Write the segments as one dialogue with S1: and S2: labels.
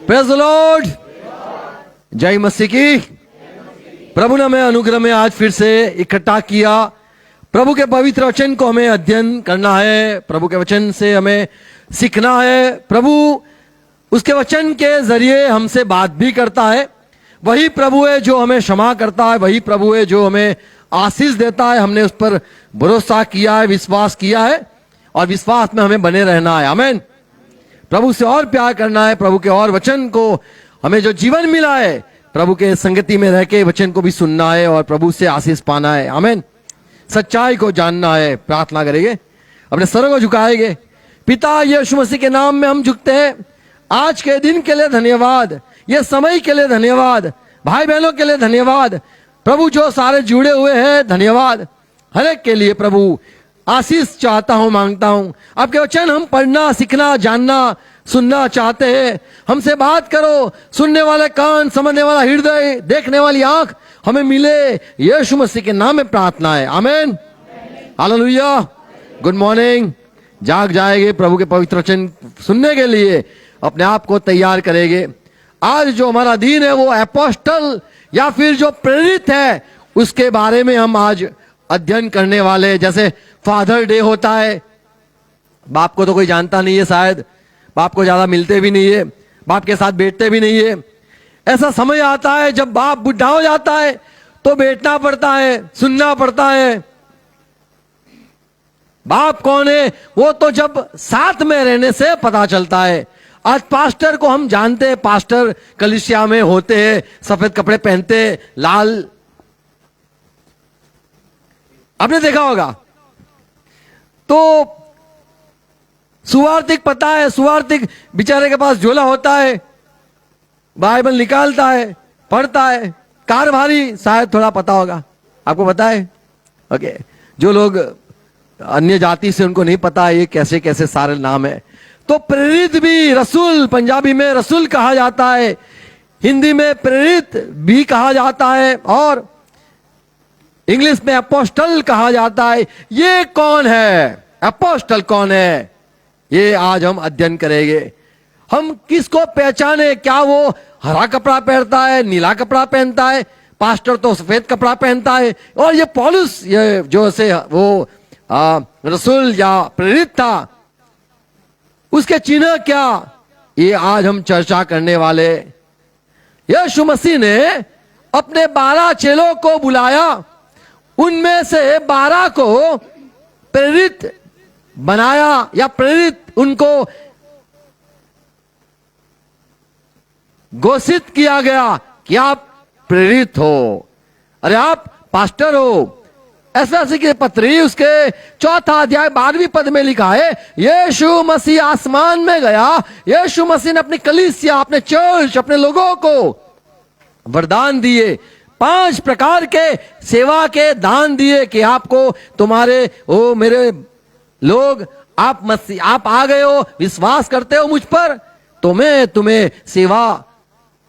S1: Praise the Lord. जय मसीह की। प्रभु ने हमें अनुग्रह में आज फिर से इकट्ठा किया। प्रभु के पवित्र वचन को हमें अध्ययन करना है, प्रभु के वचन से हमें सीखना है। प्रभु उसके वचन के जरिए हमसे बात भी करता है। वही प्रभु है जो हमें क्षमा करता है, वही प्रभु है जो हमें आशीष देता है। हमने उस पर भरोसा किया है, विश्वास किया है और विश्वास में हमें बने रहना है। आमीन। प्रभु से और प्यार करना है, प्रभु के और वचन को हमें जो जीवन मिला है, प्रभु के संगति में रह के वचन को भी सुनना है और प्रभु से आशीष पाना है। आमीन। सच्चाई को जानना है। प्रार्थना करेंगे, अपने सरों को झुकाएंगे। पिता यीशु मसीह के नाम में हम झुकते हैं। आज के दिन के लिए धन्यवाद, ये समय के लिए धन्यवाद, भाई बहनों के लिए धन्यवाद। प्रभु जो सारे जुड़े हुए हैं, धन्यवाद हर एक के लिए। प्रभु आशीष चाहता हूं, मांगता हूं। आपके वचन हम पढ़ना, सीखना, जानना, सुनना चाहते हैं। हमसे बात करो। सुनने वाले कान, समझने वाला हृदय, देखने वाली आंख हमें मिले। यीशु मसीह के नाम में प्रार्थना है। आमीन। हालेलुया। Good morning. जाग जाएंगे प्रभु के पवित्र वचन सुनने के लिए, अपने आप को तैयार करेंगे। आज जो हमारा दिन है वो अपोस्टल या फिर जो प्रेरित है उसके बारे में हम आज अध्ययन करने वाले हैं। जैसे फादर डे होता है, बाप को तो कोई जानता नहीं है, शायद बाप को ज्यादा मिलते भी नहीं है, बाप के साथ बैठते भी नहीं है। ऐसा समय आता है जब बाप बुढ़ा हो जाता है तो बैठना पड़ता है, सुनना पड़ता है। बाप कौन है वो तो जब साथ में रहने से पता चलता है। आज पास्टर को हम जानते हैं, पास्टर कलीसिया में होते हैं, सफेद कपड़े पहनते हैं, लाल, आपने देखा होगा। तो सुवार्तिक पता है, सुवार्तिक बेचारे के पास झोला होता है, बाइबल निकालता है, पढ़ता है। कारभारी शायद थोड़ा पता होगा, आपको पता है। ओके, जो लोग अन्य जाति से उनको नहीं पता ये कैसे कैसे सारे नाम है। तो प्रेरित भी, रसूल, पंजाबी में रसूल कहा जाता है, हिंदी में प्रेरित भी कहा जाता है और इंग्लिश में अपोस्टल कहा जाता है। ये कौन है? अपोस्टल कौन है? ये आज हम अध्ययन करेंगे। हम किसको पहचाने? क्या वो हरा कपड़ा पहनता है, नीला कपड़ा पहनता है? पास्टर तो सफेद कपड़ा पहनता है। और ये पौलुस, ये जो से वो रसूल या प्रेरित था, उसके चिन्ह क्या? ये आज हम चर्चा करने वाले। यीशु मसीह ने अपने 12 चेलों को बुलाया, उनमें से 12 को प्रेरित बनाया या प्रेरित उनको घोषित किया गया कि आप प्रेरित हो। अरे आप पास्टर हो। एफएससी की पत्री उसके 4 अध्याय 12वीं पद में लिखा है, यीशु मसीह आसमान में गया। यीशु मसीह ने अपनी कलीसिया, अपने चर्च, अपने लोगों को वरदान दिए, 5 प्रकार के सेवा के दान दिए कि आपको, तुम्हारे ओ मेरे लोग, आप मसीह, आप आ गए हो, विश्वास करते हो मुझ पर, तो मैं तुम्हें सेवा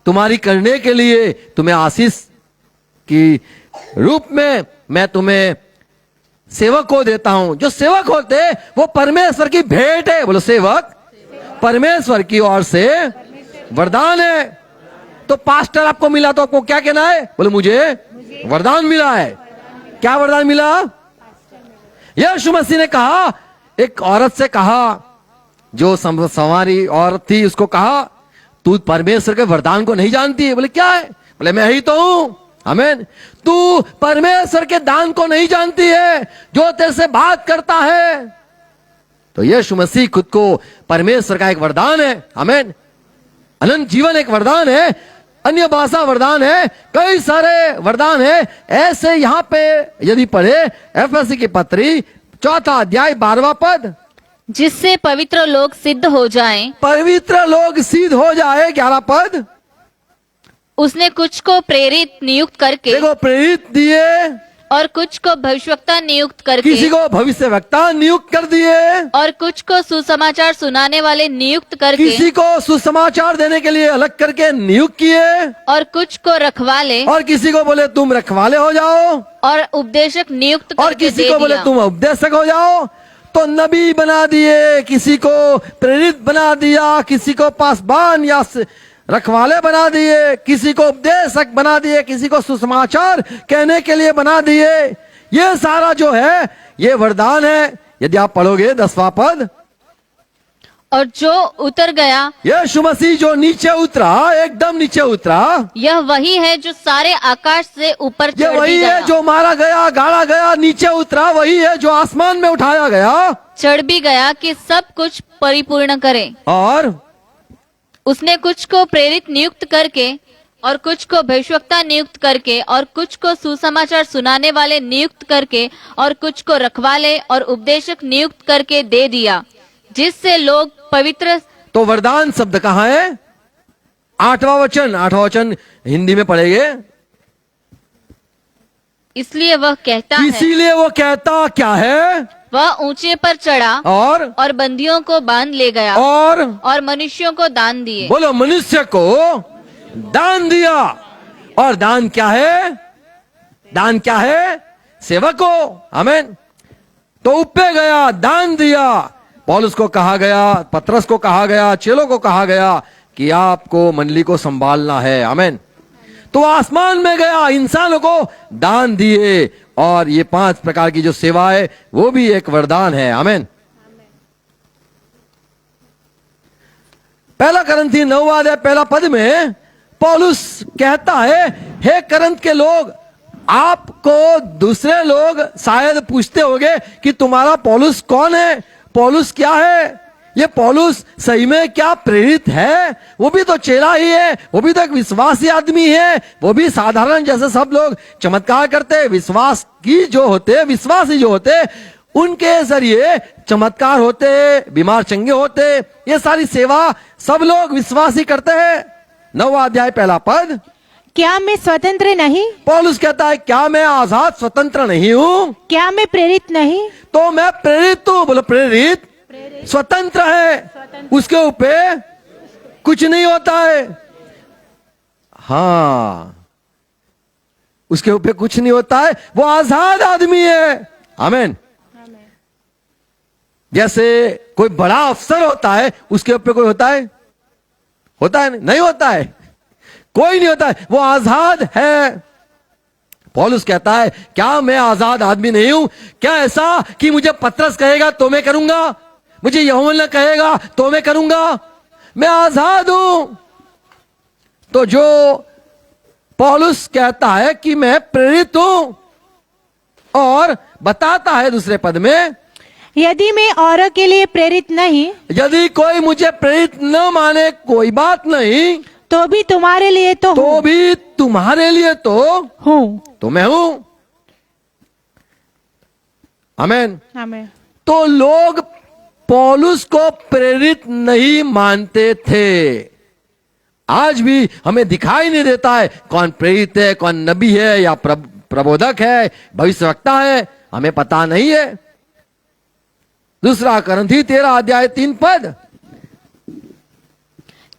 S1: तुम्हारी करने के लिए, तुम्हें आशीष की रूप में मैं तुम्हें सेवक को देता हूं। जो सेवक होते वो परमेश्वर की भेंट है। बोलो सेवक परमेश्वर की ओर से वरदान है। तो पास्टर आपको मिला तो आपको क्या कहना है? बोलो मुझे वरदान मिला है। क्या वरदान मिला? यीशु मसीह ने कहा, एक औरत से कहा, जो संवारी औरत थी, उसको कहा, तू परमेश्वर के वरदान को नहीं जानती है? बोले क्या है? बोले मैं ही तो हूं। आमीन। तू परमेश्वर के दान को नहीं जानती है जो तेरे से बात करता है। तो यीशु मसीह खुद को परमेश्वर का एक वरदान है। आमीन। अनंत जीवन एक वरदान है, अन्य भाषा वरदान है, कई सारे वरदान है। ऐसे यहां पे यदि पढ़े एफएससी की पत्री 4 अध्याय 12वां पद,
S2: जिससे पवित्र लोग सिद्ध हो जाएं।
S1: पवित्र लोग सिद्ध हो जाए। 11 पद,
S2: उसने कुछ को प्रेरित नियुक्त करके,
S1: देखो प्रेरित दिए
S2: और कुछ को भविष्यवक्ता नियुक्त करके,
S1: किसी को भविष्यवक्ता नियुक्त कर दिए
S2: और कुछ को सुसमाचार सुनाने वाले नियुक्त करके,
S1: किसी को सुसमाचार देने के लिए अलग करके नियुक्त किए,
S2: और कुछ को रखवाले,
S1: और किसी को बोले तुम रखवाले हो जाओ,
S2: और उपदेशक नियुक्त
S1: और
S2: करके
S1: किसी
S2: दे
S1: को बोले
S2: दिया।
S1: तुम उपदेशक हो जाओ। तो नबी बना दिए, किसी को प्रेरित बना दिया, किसी को पासबान या रखवाले बना दिए, किसी को उपदेशक बना दिए, किसी को सुसमाचार कहने के लिए बना दिए। ये सारा जो है ये वरदान है। यदि आप पढ़ोगे 10वां पद,
S2: और जो उतर गया,
S1: यीशु मसीह जो नीचे उतरा, एकदम नीचे उतरा,
S2: यह वही है जो सारे आकाश से ऊपर
S1: ये
S2: चढ़ भी
S1: वही
S2: गया,
S1: है जो मारा गया, गाड़ा गया, नीचे उतरा, वही है जो आसमान में उठाया गया
S2: चढ़ भी गया कि सब कुछ परिपूर्ण करे।
S1: और
S2: उसने कुछ को प्रेरित नियुक्त करके, और कुछ को भविष्यवक्ता नियुक्त करके, और कुछ को सुसमाचार सुनाने वाले नियुक्त करके, और कुछ को रखवाले और उपदेशक नियुक्त करके दे दिया, जिससे लोग पवित्र।
S1: तो वरदान शब्द कहाँ है? 8वां वचन हिंदी में पढ़ेंगे।
S2: इसलिए वह कहता है,
S1: इसीलिए वो कहता क्या है?
S2: वह ऊंचे पर चढ़ा और बंदियों को बांध ले गया और मनुष्यों को दान दिए।
S1: बोलो, मनुष्य को दान दिया। और दान क्या है? दान क्या है? सेवक को। आमीन। तो ऊपर गया, दान दिया। पौलुस को कहा गया, पतरस को कहा गया, चेलों को कहा गया कि आपको मंडली को संभालना है। आमीन। तो आसमान में गया, इंसानों को दान दिए, और ये 5 प्रकार की जो सेवा है वो भी एक वरदान है। आमीन। पहला करंथी 9वां अध्याय पहला पद में पौलुस कहता है, हे करंथ के लोग, आपको दूसरे लोग शायद पूछते होंगे कि तुम्हारा पौलुस कौन है, पौलुस क्या है, ये पौलुस सही में क्या प्रेरित है? वो भी तो चेला ही है, वो भी तो एक विश्वासी आदमी है, वो भी साधारण जैसे सब लोग चमत्कार करते। विश्वासी जो होते उनके जरिए चमत्कार होते, बीमार चंगे होते, ये सारी सेवा सब लोग विश्वासी करते हैं। 9वां अध्याय पहला पद,
S3: क्या मैं स्वतंत्र नहीं?
S1: पौलुस कहता है, क्या मैं आजाद स्वतंत्र नहीं हूं?
S3: क्या मैं प्रेरित नहीं?
S1: तो मैं प्रेरित हूं। बोलो, प्रेरित स्वतंत्र है, उसके ऊपर कुछ नहीं होता है। हाँ, उसके ऊपर कुछ नहीं होता है, वो आजाद आदमी है। आमीन। जैसे कोई बड़ा अफसर होता है, उसके ऊपर कोई होता है? होता है? नहीं होता है, कोई नहीं होता है, वो आजाद है। पौलुस कहता है, क्या मैं आजाद आदमी नहीं हूं? क्या ऐसा कि मुझे पतरस कहेगा तो मैं करूंगा, मुझे यूहन्ना कहेगा तो मैं करूंगा? मैं आजाद हूं। तो जो पौलुस कहता है कि मैं प्रेरित हूं, और बताता है दूसरे पद में,
S3: यदि मैं औरों के लिए प्रेरित नहीं,
S1: यदि कोई मुझे प्रेरित न माने कोई बात नहीं,
S3: तो भी तुम्हारे लिए तो हूँ।
S1: भी तुम्हारे लिए तो
S3: हूँ।
S1: तो मैं हूं। आमीन।
S3: आमीन।
S1: तो लोग पौलुस को प्रेरित नहीं मानते थे। आज भी हमें दिखाई नहीं देता है कौन प्रेरित है, कौन नबी है, या प्रबोधक है, भविष्यवक्ता है, हमें पता नहीं है। दूसरा करंथी 13 अध्याय 3 पद,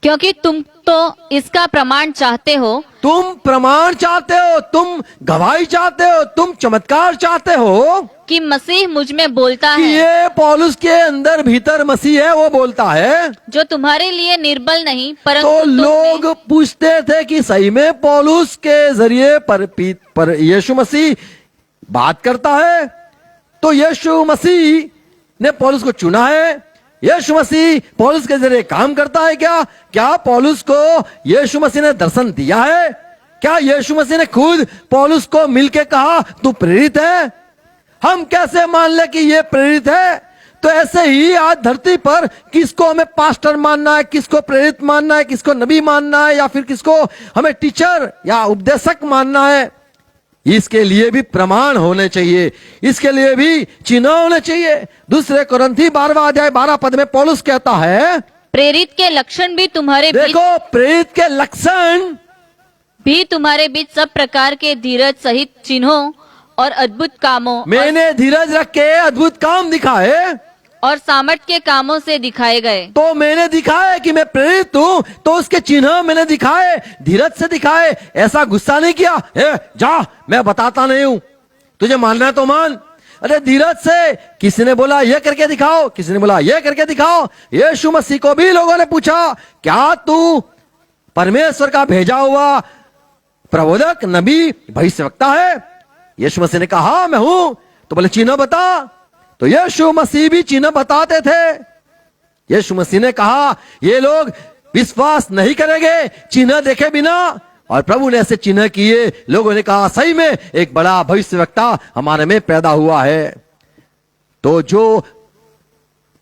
S2: क्योंकि तुम तो इसका प्रमाण चाहते हो।
S1: तुम प्रमाण चाहते हो, तुम गवाही चाहते हो, तुम चमत्कार चाहते हो
S2: कि मसीह मुझ में बोलता
S1: कि
S2: है,
S1: ये पौलुस के अंदर भीतर मसीह है, वो बोलता है।
S2: जो तुम्हारे लिए निर्बल नहीं परंतु
S1: तो
S2: तुम में-
S1: लोग पूछते थे कि सही में पौलुस के जरिए पर यीशु मसीह बात करता है? तो यीशु मसीह ने पौलुस को चुना है? यीशु मसीह पौलुस के जरिए काम करता है क्या? क्या पौलुस को यीशु मसीह ने दर्शन दिया है? क्या यीशु मसीह ने खुद पौलुस को मिलके कहा तू प्रेरित है? हम कैसे मान ले कि ये प्रेरित है? तो ऐसे ही आज धरती पर किसको हमें पास्टर मानना है, किसको प्रेरित मानना है, किसको नबी मानना है, या फिर किसको हमें टीचर या उपदेशक मानना है, इसके लिए भी प्रमाण होने चाहिए, इसके लिए भी चिन्ह होने चाहिए। दूसरे कोरिन्थी 12वां अध्याय 12 पद में पौलुस कहता है,
S2: प्रेरित के लक्षण भी तुम्हारे बीच
S1: देखो प्रेरित के लक्षण
S2: सब प्रकार के धीरज सहित चिन्हों और अद्भुत कामों
S1: मैंने धीरज रख के अद्भुत काम दिखाए
S2: और सामर्थ के कामों से दिखाए गए।
S1: तो मैंने दिखाया कि मैं प्रेरित हूं, तो उसके चिन्ह मैंने दिखाए, धीरज से दिखाए। ऐसा गुस्सा नहीं किया, जा मैं बताता नहीं हूं, तुझे मानना है तो मान। अरे धीरज से, किसी ने बोला ये करके दिखाओ, किसी ने बोला ये करके दिखाओ। यीशु मसीह को भी लोगों ने पूछा, क्या तू परमेश्वर का भेजा हुआ प्रबोधक, नबी, भविष्यवक्ता है। यीशु मसीह ने कहा मैं हूं, तो बोले चिन्ह बता। तो यीशु मसीह भी चिन्ह बताते थे। यीशु मसीह ने कहा ये लोग विश्वास नहीं करेंगे चिन्ह देखे बिना, और प्रभु ने ऐसे चिन्ह किए। लोगों ने कहा सही में एक बड़ा भविष्यवक्ता हमारे में पैदा हुआ है। तो जो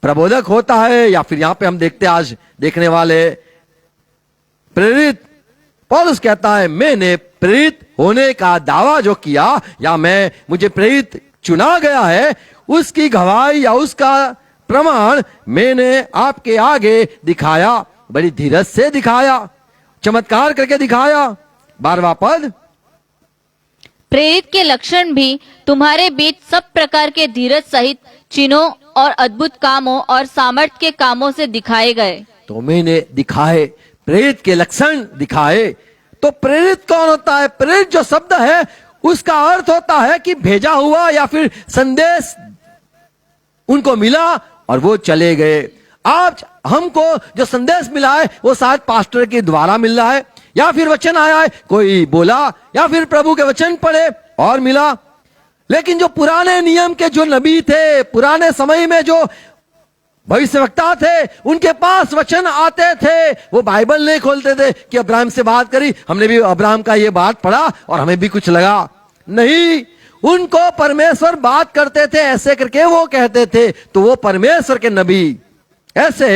S1: प्रबोधक होता है, या फिर यहां पे हम देखते आज देखने वाले प्रेरित, पौलुस कहता है मैंने प्रेरित होने का दावा जो किया, या मुझे प्रेरित चुना गया है, उसकी गवाही या उसका प्रमाण मैंने आपके आगे दिखाया, बड़ी धीरज से दिखाया, चमत्कार करके दिखाया। 12वां पद,
S2: प्रेरित के लक्षण भी तुम्हारे बीच सब प्रकार के धीरज सहित चिन्हों और अद्भुत कामों और सामर्थ्य के कामों से दिखाए गए।
S1: तो मैंने दिखाए, प्रेरित के लक्षण दिखाए। तो प्रेरित कौन होता है? प्रेरित जो शब्द है उसका अर्थ होता है कि भेजा हुआ, या फिर संदेश उनको मिला और वो चले गए। आज हमको जो संदेश मिला है वो शायद पास्टर के द्वारा मिल रहा है, या फिर वचन आया है, कोई बोला, या फिर प्रभु के वचन पढ़े और मिला। लेकिन जो पुराने नियम के जो नबी थे, पुराने समय में जो भविष्यवक्ता थे, उनके पास वचन आते थे, वो बाइबल नहीं खोलते थे कि अब्राहम से बात करी, हमने भी अब्राहम का ये बात पढ़ा और हमें भी कुछ लगा। नहीं, उनको परमेश्वर बात करते थे, ऐसे करके वो कहते थे, तो वो परमेश्वर के नबी। ऐसे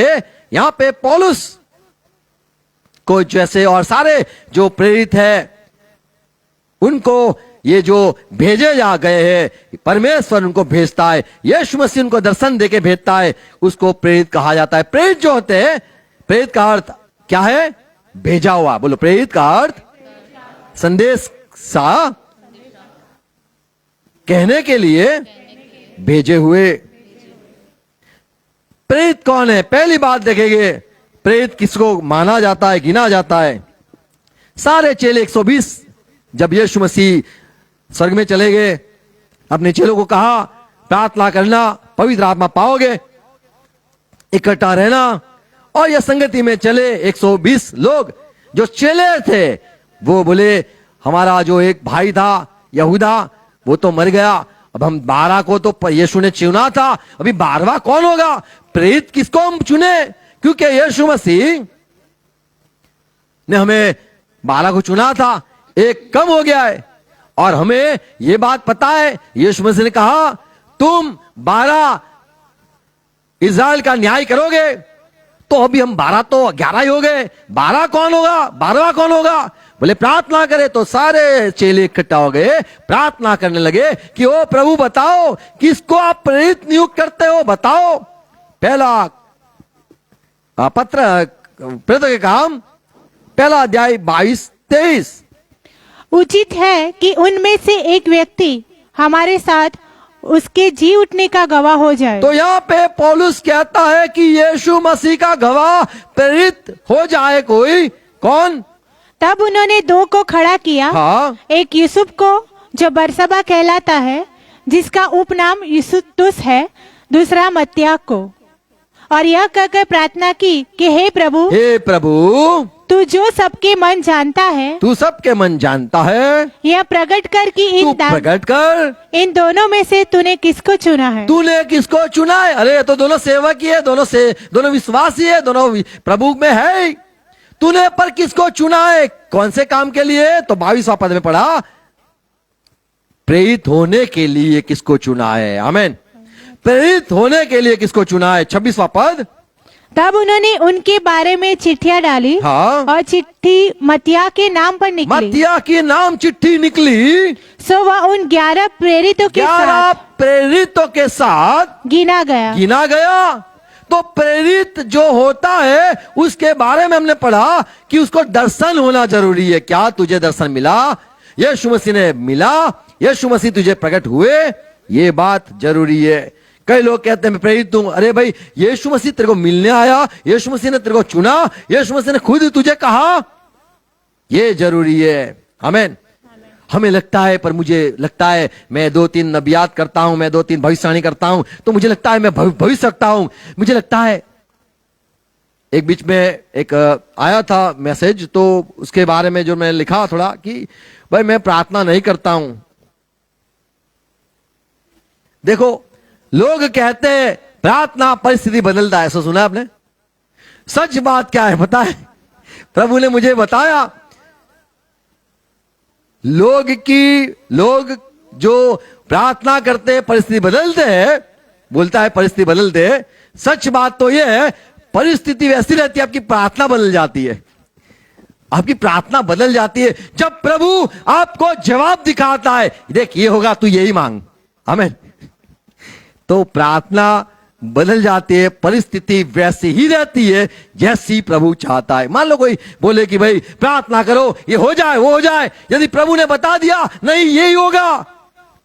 S1: यहां पे पौलुस को जैसे और सारे जो प्रेरित है उनको ये जो भेजे जा गए हैं, परमेश्वर उनको भेजता है, यीशु मसीह उनको दर्शन देके भेजता है, उसको प्रेरित कहा जाता है। प्रेरित जो होते हैं, प्रेरित का अर्थ क्या है? भेजा हुआ। बोलो, प्रेरित का अर्थ संदेश सा कहने के लिए भेजे हुए। प्रेरित कौन है? पहली बात देखेंगे, प्रेरित किसको माना जाता है, गिना जाता है? सारे चेले 120 जब यीशु मसीह स्वर्ग में चले गए, अपने चेलों को कहा प्रार्थना करना, पवित्र आत्मा पाओगे, इकट्ठा रहना, और यह संगति में चले 120 लोग जो चेले थे। वो बोले हमारा जो एक भाई था यहूदा, वो तो मर गया, अब हम 12 को तो यीशु ने चुना था, अभी 12वां कौन होगा? प्रेरित किसको हम चुने? क्योंकि यीशु मसीह ने हमें 12 को चुना था, एक कम हो गया है, और हमें यह बात पता है, यीशु मसीह ने कहा तुम 12 इज़राइल का न्याय करोगे, तो अभी हम 12 तो 11 ही हो गए, 12 कौन होगा? 12वां कौन होगा? बोले प्रार्थना करे। तो सारे चेले इकट्ठा हो गए, प्रार्थना करने लगे कि ओ प्रभु बताओ किसको आप प्रेरित नियुक्त करते हो, बताओ। पहला पत्र प्रेरितों के काम, पहला अध्याय 22-23।
S3: उचित है कि उनमें से एक व्यक्ति हमारे साथ उसके जी उठने का गवाह हो जाए।
S1: तो यहाँ पे पौलुस कहता है कि यीशु मसीह का गवाह प्रेरित हो जाए कोई। कौन?
S3: तब उन्होंने 2 को खड़ा किया,
S1: हाँ।
S3: एक यूसुफ को जो बरसबा कहलाता है, जिसका उपनाम यूसुतुस है, दूसरा मत्तियाह को, और यह कहकर प्रार्थना की कि हे प्रभु तू जो सबके मन जानता है,
S1: तू सबके मन जानता है,
S3: यह प्रकट कर कि
S1: प्रकट कर
S3: इन दोनों में से तूने किसको चुना है।
S1: तूने किसको चुना है? अरे तो दोनों सेवक ही है, दोनों विश्वासी है, दोनों प्रभु में है। तूने पर किसको चुना है? कौन से काम के लिए? तो 22वां पद में पढ़ा, प्रेरित होने के लिए किसको चुना है। आमीन। प्रेरित होने के लिए किसको चुना है? 26वां पद,
S3: तब उन्होंने उनके बारे में चिट्ठियां डाली,
S1: हाँ।
S3: और चिट्ठी मत्तियाह के नाम पर निकली।
S1: मत्तियाह की नाम चिट्ठी निकली,
S3: सो वह उन 11 प्रेरितों के
S1: 11
S3: साथ
S1: प्रेरितों के साथ
S3: गिना गया।
S1: तो प्रेरित जो होता है उसके बारे में हमने पढ़ा कि उसको दर्शन होना जरूरी है। क्या तुझे दर्शन मिला? यीशु मसीह ने मिला, यीशु मसीह तुझे प्रकट हुए, ये बात जरूरी है। कई लोग कहते हैं मैं प्रेरित हूं। अरे भाई, यीशु मसीह तेरे को मिलने आया, यीशु मसीह ने तेरे को चुना, यीशु मसीह ने खुद तुझे कहा, ये जरूरी है। आमीन। हमें लगता है, पर मुझे लगता है मैं 2-3 नबियात करता हूं, मैं 2-3 भविष्यवाणी करता हूं, तो मुझे लगता है मैं भविष्य सकता हूं। मुझे लगता है एक बीच में एक आया था मैसेज, तो उसके बारे में जो मैं लिखा थोड़ा कि भाई मैं प्रार्थना नहीं करता हूं। देखो, लोग कहते हैं प्रार्थना परिस्थिति बदलता है, ऐसा सुना आपने? सच बात क्या है पता है? प्रभु ने मुझे बताया, लोग जो प्रार्थना करते हैं परिस्थिति बदलते हैं, बोलता है परिस्थिति बदलते हैं। सच बात तो यह है, परिस्थिति वैसी रहती है, आपकी प्रार्थना बदल जाती है। आपकी प्रार्थना बदल जाती है जब प्रभु आपको जवाब दिखाता है, देख ये होगा तू यही मांग, आमीन। तो प्रार्थना बदल जाती है, परिस्थिति वैसी ही रहती है जैसी प्रभु चाहता है। मान लो कोई बोले कि भाई प्रार्थना करो ये हो जाए वो हो जाए, यदि प्रभु ने बता दिया नहीं यही होगा,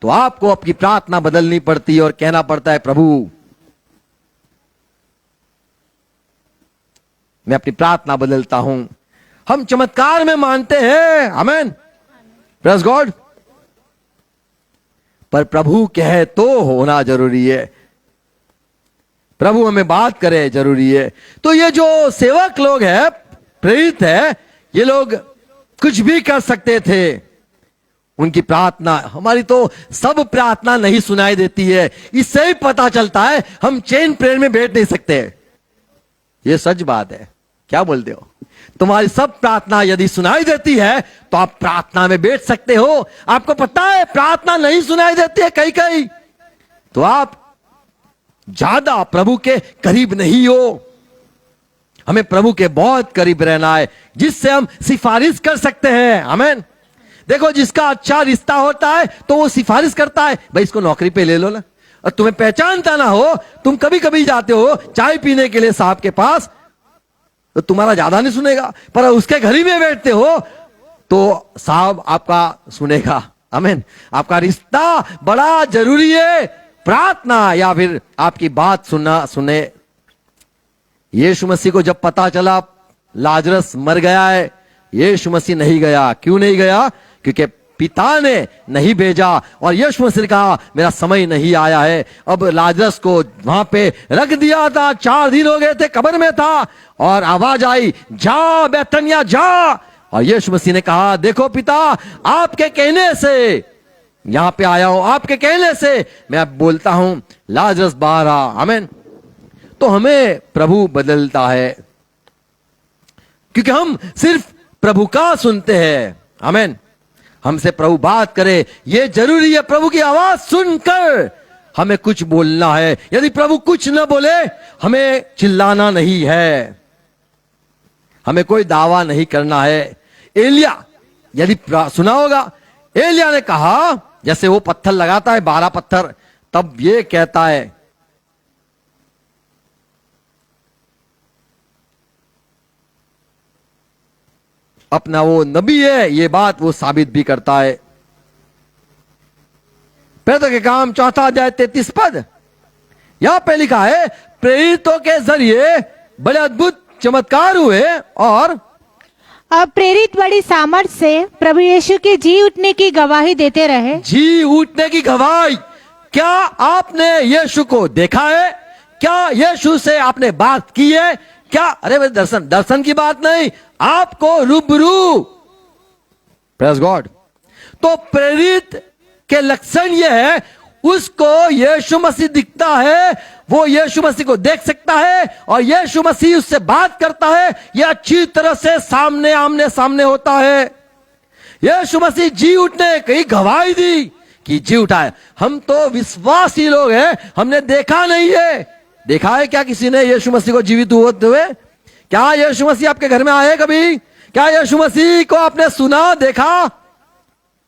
S1: तो आपको आपकी प्रार्थना बदलनी पड़ती है और कहना पड़ता है प्रभु मैं अपनी प्रार्थना बदलता हूं। हम चमत्कार में मानते हैं, आमीन, प्रेज गॉड, पर प्रभु कहे तो होना जरूरी है, प्रभु हमें बात करे जरूरी है। तो ये जो सेवक लोग हैं, प्रेरित है, ये लोग कुछ भी कर सकते थे। उनकी प्रार्थना, हमारी तो सब प्रार्थना नहीं सुनाई देती है, इससे ही पता चलता है हम चेन प्रेयर में बैठ नहीं सकते। ये सच बात है, क्या बोलते हो? तुम्हारी सब प्रार्थना यदि सुनाई देती है तो आप प्रार्थना में बैठ सकते हो। आपको पता है प्रार्थना नहीं सुनाई देती है कहीं कहीं, तो आप ज्यादा प्रभु के करीब नहीं हो। हमें प्रभु के बहुत करीब रहना है, जिससे हम सिफारिश कर सकते हैं, आमीन। देखो, जिसका अच्छा रिश्ता होता है तो वो सिफारिश करता है, भाई इसको नौकरी पे ले लो ना। और तुम्हें पहचानता ना हो, तुम कभी कभी जाते हो चाय पीने के लिए साहब के पास, तो तुम्हारा ज्यादा नहीं सुनेगा, पर उसके घर ही में बैठते हो तो साहब आपका सुनेगा, आमीन। आपका रिश्ता बड़ा जरूरी है, प्रार्थना या फिर आपकी बात सुने। यीशु मसीह को जब पता चला लाजरस मर गया है, यीशु मसीह नहीं गया। क्यों नहीं गया? क्योंकि पिता ने नहीं भेजा, और यीशु मसीह ने कहा मेरा समय नहीं आया है। अब लाजरस को वहां पे रख दिया था, 4 दिन हो गए थे कब्र में था, और आवाज आई जा बैतनिया जा, और यीशु मसीह ने कहा देखो पिता, आपके कहने से यहां पे आया हूं, आपके कहने से मैं अब बोलता हूं लाजरस बाहर आ, आमीन। तो हमें प्रभु बदलता है, क्योंकि हम सिर्फ प्रभु का सुनते हैं, आमीन। हमसे प्रभु बात करे, ये जरूरी है। प्रभु की आवाज सुनकर हमें कुछ बोलना है। यदि प्रभु कुछ न बोले, हमें चिल्लाना नहीं है, हमें कोई दावा नहीं करना है। एलिया, यदि सुना होगा, एलिया ने कहा, जैसे वो पत्थर लगाता है 12 पत्थर, तब ये कहता है अपना वो नबी है, ये बात वो साबित भी करता है। प्रेरितों के काम 4 अध्याय 33 पद, यहां पे लिखा है प्रेरितों के जरिए बड़े अद्भुत चमत्कार हुए, और
S3: अब प्रेरित बड़ी सामर्थ से प्रभु यीशु के जी उठने की गवाही देते रहे।
S1: जी उठने की गवाही। क्या आपने यीशु को देखा है? क्या यीशु से आपने बात की है? क्या? अरे भाई दर्शन की बात नहीं, आपको रूबरू, प्रेज गॉड। तो प्रेरित के लक्षण यह है, उसको यीशु मसीह दिखता है, वो यीशु मसीह को देख सकता है, और यीशु मसीह उससे बात करता है। यह अच्छी तरह से सामने आमने सामने होता है। यीशु मसीह जी उठने की गवाही दी कि जी उठा है। हम तो विश्वासी लोग हैं, हमने देखा नहीं है। देखा है क्या किसी ने यीशु मसीह को जीवित होते हुए? क्या यीशु मसीह आपके घर में आए कभी? क्या यीशु मसीह को आपने सुना, देखा?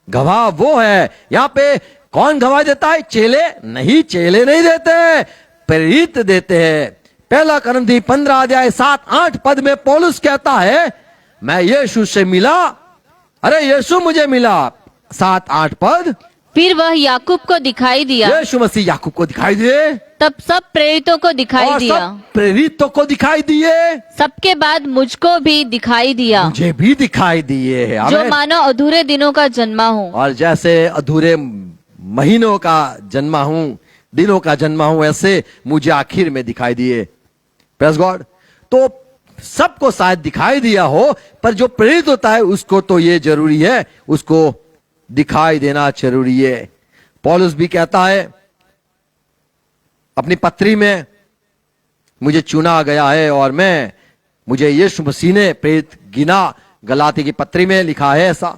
S1: गवाह वो है। यहां पे कौन गवाह देता है? चेले नहीं, चेले नहीं देते, प्रेरित देते हैं। 1 कुरिन्थी 15 अध्याय 7-8 पद में पौलुस कहता है मैं यीशु से मिला, अरे यीशु मुझे मिला। 7-8 पद,
S2: फिर वह याकूब को दिखाई दिया,
S1: यीशु मसीह याकूब को दिखाई दिए,
S2: तब सब प्रेरितों को दिखाई
S1: और
S2: दिया,
S1: सब प्रेरितों को दिखाई दिए,
S2: सबके बाद मुझको भी दिखाई दिया,
S1: मुझे भी दिखाई दिए,
S2: जो
S1: आमीन।
S2: मानो अधूरे दिनों का जन्मा हूँ,
S1: और जैसे अधूरे महीनों का जन्मा हूं, दिनों का जन्मा हूं, ऐसे मुझे आखिर में दिखाई दिए, प्रेज गॉड। तो सबको शायद दिखाई दिया हो, पर जो प्रेरित होता है उसको तो ये जरूरी है, उसको दिखाई देना जरूरी है। पौलुस भी कहता है अपनी पत्री में, मुझे चुना गया है और मुझे यीशु मसीह ने प्रेरित गिना। गलाती की पत्री में लिखा है ऐसा।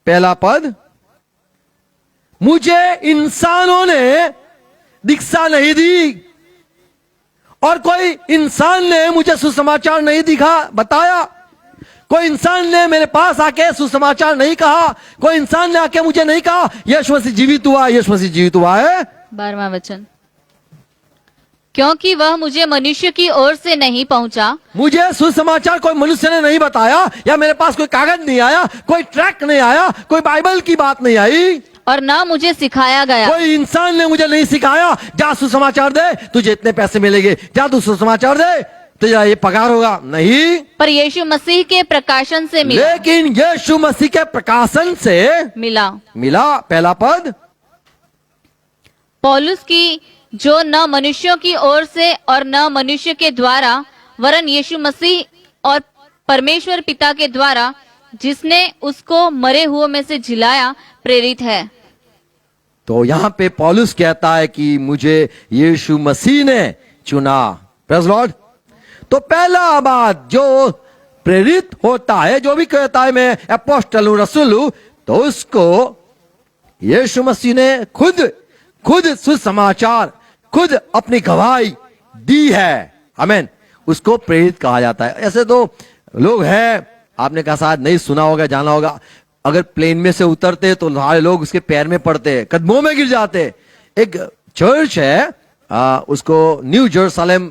S1: पहला पद, मुझे इंसानों ने दीक्षा नहीं दी और कोई इंसान ने मुझे सुसमाचार नहीं बताया। कोई इंसान ने मेरे पास आके सुसमाचार नहीं कहा। कोई इंसान ने आके मुझे नहीं कहा यीशु मसीह जीवित हुआ, यीशु मसीह जीवित हुआ है।
S2: 12वां वचन, क्योंकि वह मुझे मनुष्य की ओर से नहीं पहुंचा।
S1: मुझे सुसमाचार कोई मनुष्य ने नहीं बताया, या मेरे पास कोई कागज नहीं आया, कोई ट्रैक नहीं आया, कोई बाइबल की बात नहीं आई,
S2: और ना मुझे सिखाया गया।
S1: कोई इंसान ने मुझे नहीं सिखाया जा सुसमाचार दे, तुझे इतने पैसे मिलेंगे, जा तू सुसमाचार दे, तुझे ये पगार होगा। नहीं,
S2: पर यीशु मसीह के प्रकाशन से मिला।
S1: लेकिन यीशु मसीह के प्रकाशन से
S2: मिला।
S1: पहला पद,
S2: पौलुस की, जो न मनुष्यों की ओर से और न मनुष्य के द्वारा वरन यीशु मसीह और परमेश्वर पिता के द्वारा जिसने उसको मरे हुओं में से जिलाया प्रेरित है।
S1: तो यहां पे पौलुस कहता है कि मुझे यीशु मसीह ने चुना। Praise Lord. तो पहला बात, जो प्रेरित होता है, जो भी कहता है मैं अपोस्टल हूं, रसूल हूं, तो उसको यीशु मसीह ने खुद सुसमाचार, खुद अपनी गवाही दी है। आमीन। उसको प्रेरित कहा जाता है। ऐसे तो लोग हैं, आपने कहा शायद नहीं सुना होगा, जाना होगा, अगर प्लेन में से उतरते तो सारे लोग उसके पैर में पड़ते, कदमों में गिर जाते। एक चर्च है, उसको न्यू जेरूसलम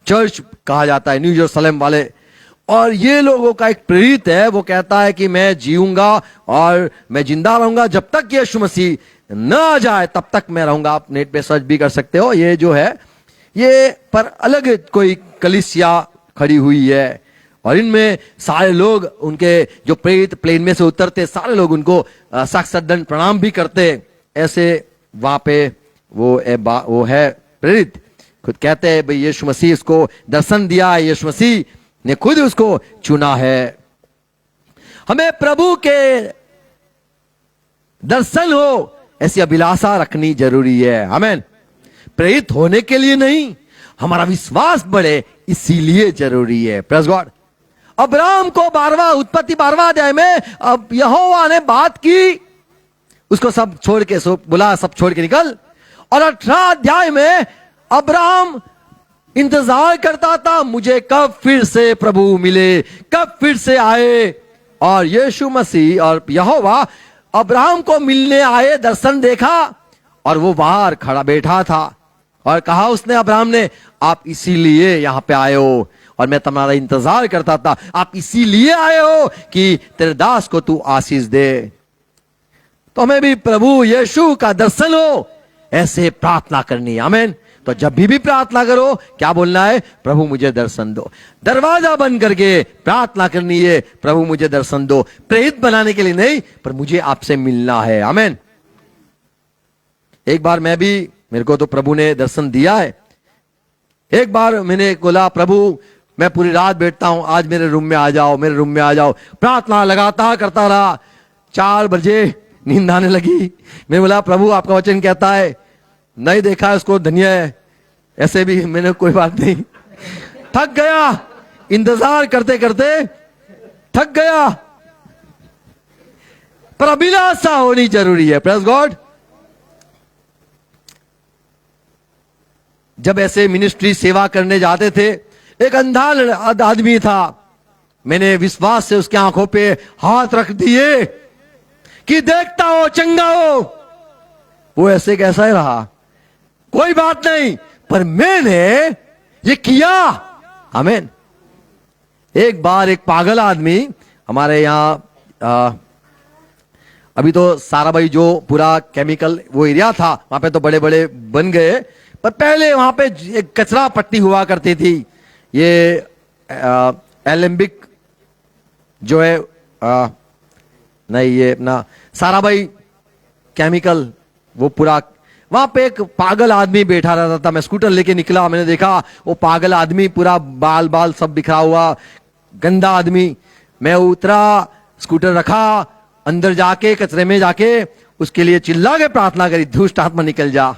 S1: चर्च कहा जाता है, न्यू जेरूसलम वाले। और ये लोगों का एक प्रेरित है, वो कहता है कि मैं जीऊंगा और मैं जिंदा रहूंगा जब तक यीशु मसीह न आ जाए, तब तक मैं रहूंगा। आप नेट पे सर्च भी कर सकते हो। ये जो है, ये पर अलग कोई कलीसिया खड़ी हुई है, और इनमें सारे लोग, उनके जो प्रेरित प्लेन में से उतरते, सारे लोग उनको साक्षात दंड प्रणाम भी करते। ऐसे वहां पे वो है प्रेरित, खुद कहते हैं भाई यीशु मसीह इसको दर्शन दिया है, यीशु मसीह ने खुद उसको चुना है। हमें प्रभु के दर्शन हो ऐसी अभिलाषा रखनी जरूरी है। आमीन। प्रेरित होने के लिए नहीं, हमारा विश्वास बढ़े इसीलिए जरूरी है। Praise God. अब्राहम को उत्पत्ति 12वां अध्याय में अब यहोवा ने बात की, उसको सब छोड़ के बुला, सब छोड़ के निकल। और 18 अध्याय में अब्राहम इंतजार करता था, मुझे कब फिर से प्रभु मिले, कब फिर से आए। और यीशु मसीह और यहोवा अब्राहम को मिलने आए, दर्शन देखा, और वो बाहर खड़ा बैठा था और कहा उसने, अब्राहम ने, आप इसीलिए यहां पे आए हो और मैं तुम्हारा इंतजार करता था, आप इसीलिए आए हो कि तेरे दास को तू आशीष दे। तो हमें भी प्रभु यीशु का दर्शन हो ऐसे प्रार्थना करनी है। आमीन। तो जब भी प्रार्थना करो, क्या बोलना है? प्रभु मुझे दर्शन दो। दरवाजा बंद करके प्रार्थना करनी है, प्रभु मुझे दर्शन दो। प्रेरित बनाने के लिए नहीं, पर मुझे आपसे मिलना है। आमीन। एक बार मेरे को तो प्रभु ने दर्शन दिया है। एक बार मैंने बोला, प्रभु मैं पूरी रात बैठता हूं, आज मेरे रूम में आ जाओ, मेरे रूम में आ जाओ। प्रार्थना लगातार करता रहा, 4 बजे नींद आने लगी। मैंने बोला, प्रभु आपका वचन कहता है, नहीं देखा है उसको धन्य है। ऐसे भी मैंने कोई बात नहीं, थक गया, इंतजार करते करते थक गया। पर अभिलाषा होनी जरूरी है। Praise God. जब ऐसे मिनिस्ट्री सेवा करने जाते थे, एक अंधा आदमी था, मैंने विश्वास से उसकी आंखों पे हाथ रख दिए कि देखता हो चंगा हो। वो ऐसे कैसा ही रहा, कोई बात नहीं, पर मैंने ये किया। आमीन। एक बार एक पागल आदमी हमारे यहां, अभी तो साराबाई जो पूरा केमिकल वो एरिया था, वहां पे तो बड़े बड़े बन गए, पर पहले वहां पे एक कचरा पट्टी हुआ करती थी। ये एलेम्बिक जो है, नहीं, ये अपना साराबाई केमिकल, वो पूरा वहां पे एक पागल आदमी बैठा रहता था। मैं स्कूटर लेके निकला, मैंने देखा वो पागल आदमी, पूरा बाल बाल सब बिखरा हुआ, गंदा आदमी। मैं उतरा, स्कूटर रखा, अंदर जाके कचरे में जाके उसके लिए चिल्ला के प्रार्थना करी, दुष्ट आत्मा निकल जा।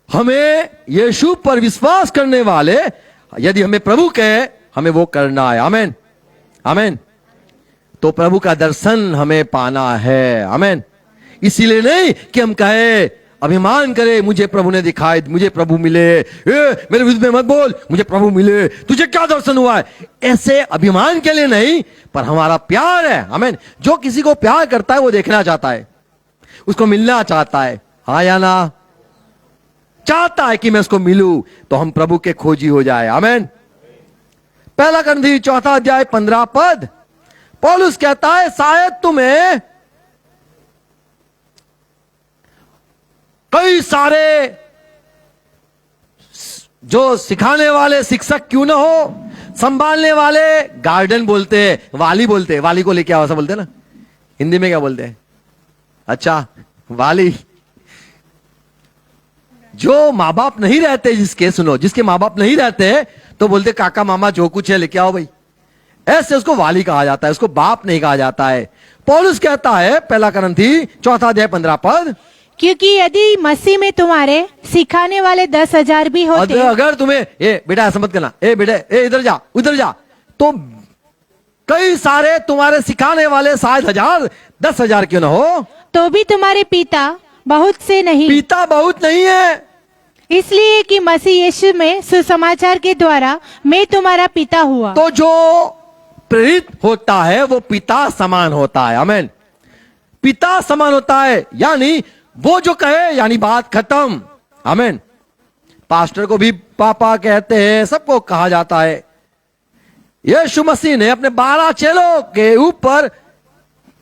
S1: हमें यीशु पर विश्वास करने वाले, यदि हमें प्रभु कहे, हमें वो करना है। आमेन, आमेन। तो प्रभु का दर्शन हमें पाना है। आमेन। इसीलिए नहीं कि हम कहे, अभिमान करे, मुझे प्रभु ने दिखाई, मुझे प्रभु मिले, मेरे विरुद्ध में मत बोल, मुझे प्रभु मिले, तुझे क्या दर्शन हुआ है, ऐसे अभिमान के लिए नहीं, पर हमारा प्यार है। आमेन। जो किसी को प्यार करता है वो देखना चाहता है, उसको मिलना चाहता है। हाँ या ना? चाहता है कि मैं उसको मिलूं, तो हम प्रभु के खोजी हो जाए। आमेन। पहला करंथी 4 अध्याय 15 पद, पौलुस कहता है, शायद तुम्हें कई सारे जो सिखाने वाले शिक्षक क्यों ना हो, संभालने वाले, गार्डन बोलते हैं, वाली बोलते हैं, वाली को लेके आओ ऐसा बोलते हैं ना, हिंदी में क्या बोलते हैं? अच्छा, वाली। जो माँ बाप नहीं रहते, जिसके, सुनो, जिसके माँ बाप नहीं रहते तो बोलते काका मामा जो कुछ है लेके आओ भाई, ऐसे उसको वाली कहा जाता है, उसको बाप नहीं कहा जाता है। पौलुस कहता है, पहला करंथी 4 अध्याय 15 पद,
S3: क्योंकि यदि मसीह में तुम्हारे सिखाने वाले 10,000 भी होते,
S1: अगर तुम्हें, ए बेटा ऐसा मत करना, ए बेटे, ए इधर जा, उधर जा, तो कई सारे तुम्हारे सिखाने वाले 7,000 10,000 क्यों ना हो,
S3: तो भी तुम्हारे पिता बहुत से नहीं,
S1: पिता बहुत नहीं है।
S3: इसलिए कि मसीह यीशु में सुसमाचार के द्वारा मैं तुम्हारा पिता हुआ।
S1: तो जो प्रेरित होता है वो पिता समान होता है। आमेन। पिता समान होता है, यानी वो जो कहे, यानी बात खत्म। आमेन। पास्टर को भी पापा कहते हैं, सबको कहा जाता है। यीशु मसीह ने अपने 12 चेलों के ऊपर